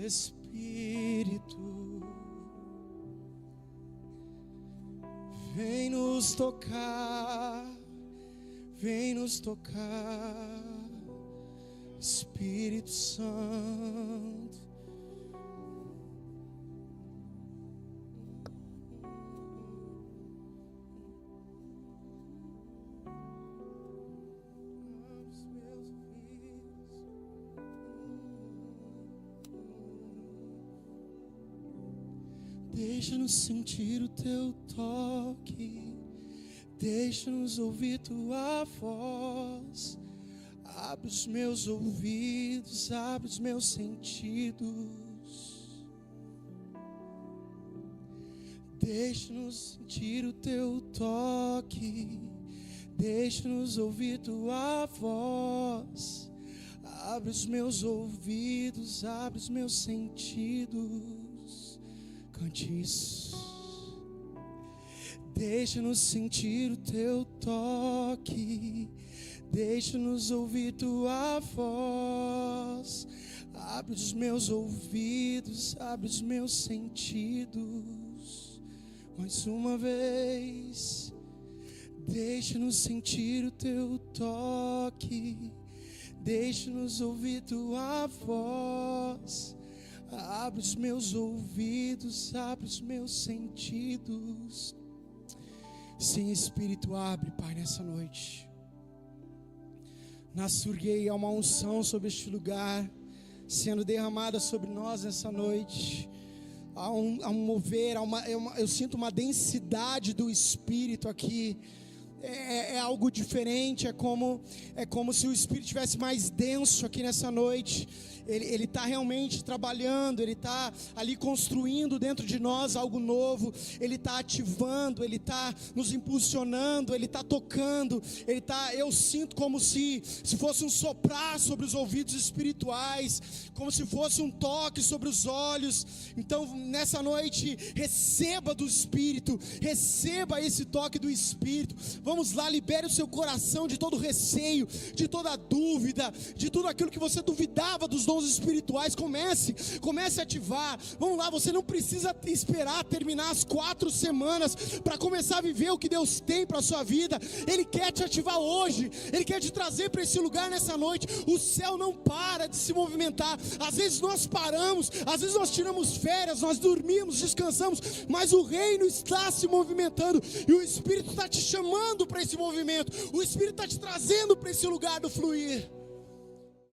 Espírito, vem nos tocar, vem nos tocar, Espírito Santo. Deixa-nos sentir o Teu toque, deixa-nos ouvir Tua voz. Abre os meus ouvidos, abre os meus sentidos. Deixa-nos sentir o Teu toque, Deixa-nos ouvir tua voz. Abre os meus ouvidos, abre os meus sentidos. Cante isso. Deixa-nos sentir o teu toque. Deixa-nos ouvir tua voz. Abre os meus ouvidos, abre os meus sentidos. Mais uma vez. Deixa-nos sentir o teu toque. Deixa-nos ouvir tua voz. Abre os meus ouvidos, abre os meus sentidos. Sim, Espírito, abre, Pai, nessa noite. Na surguei há uma unção sobre este lugar, sendo derramada sobre nós nessa noite. Há um mover, eu sinto uma densidade do Espírito aqui. É algo diferente, é como se o Espírito estivesse mais denso aqui nessa noite. Ele está realmente trabalhando, Ele está ali construindo dentro de nós algo novo. Ele está ativando, Ele está nos impulsionando, Ele está tocando. Eu sinto como se fosse um soprar sobre os ouvidos espirituais, como se fosse um toque sobre os olhos. Então nessa noite, receba do Espírito, receba esse toque do Espírito. Vamos lá, libere o seu coração de todo receio, de toda dúvida, de tudo aquilo que você duvidava dos dons espirituais. Comece a ativar. Vamos lá, você não precisa esperar terminar as 4 semanas para começar a viver o que Deus tem para a sua vida. Ele quer te ativar hoje, Ele quer te trazer para esse lugar nessa noite. O céu não para de se movimentar. Às vezes nós paramos, às vezes nós tiramos férias, nós dormimos, descansamos, mas o reino está se movimentando e o Espírito está te chamando para esse movimento. O Espírito está te trazendo para esse lugar do fluir.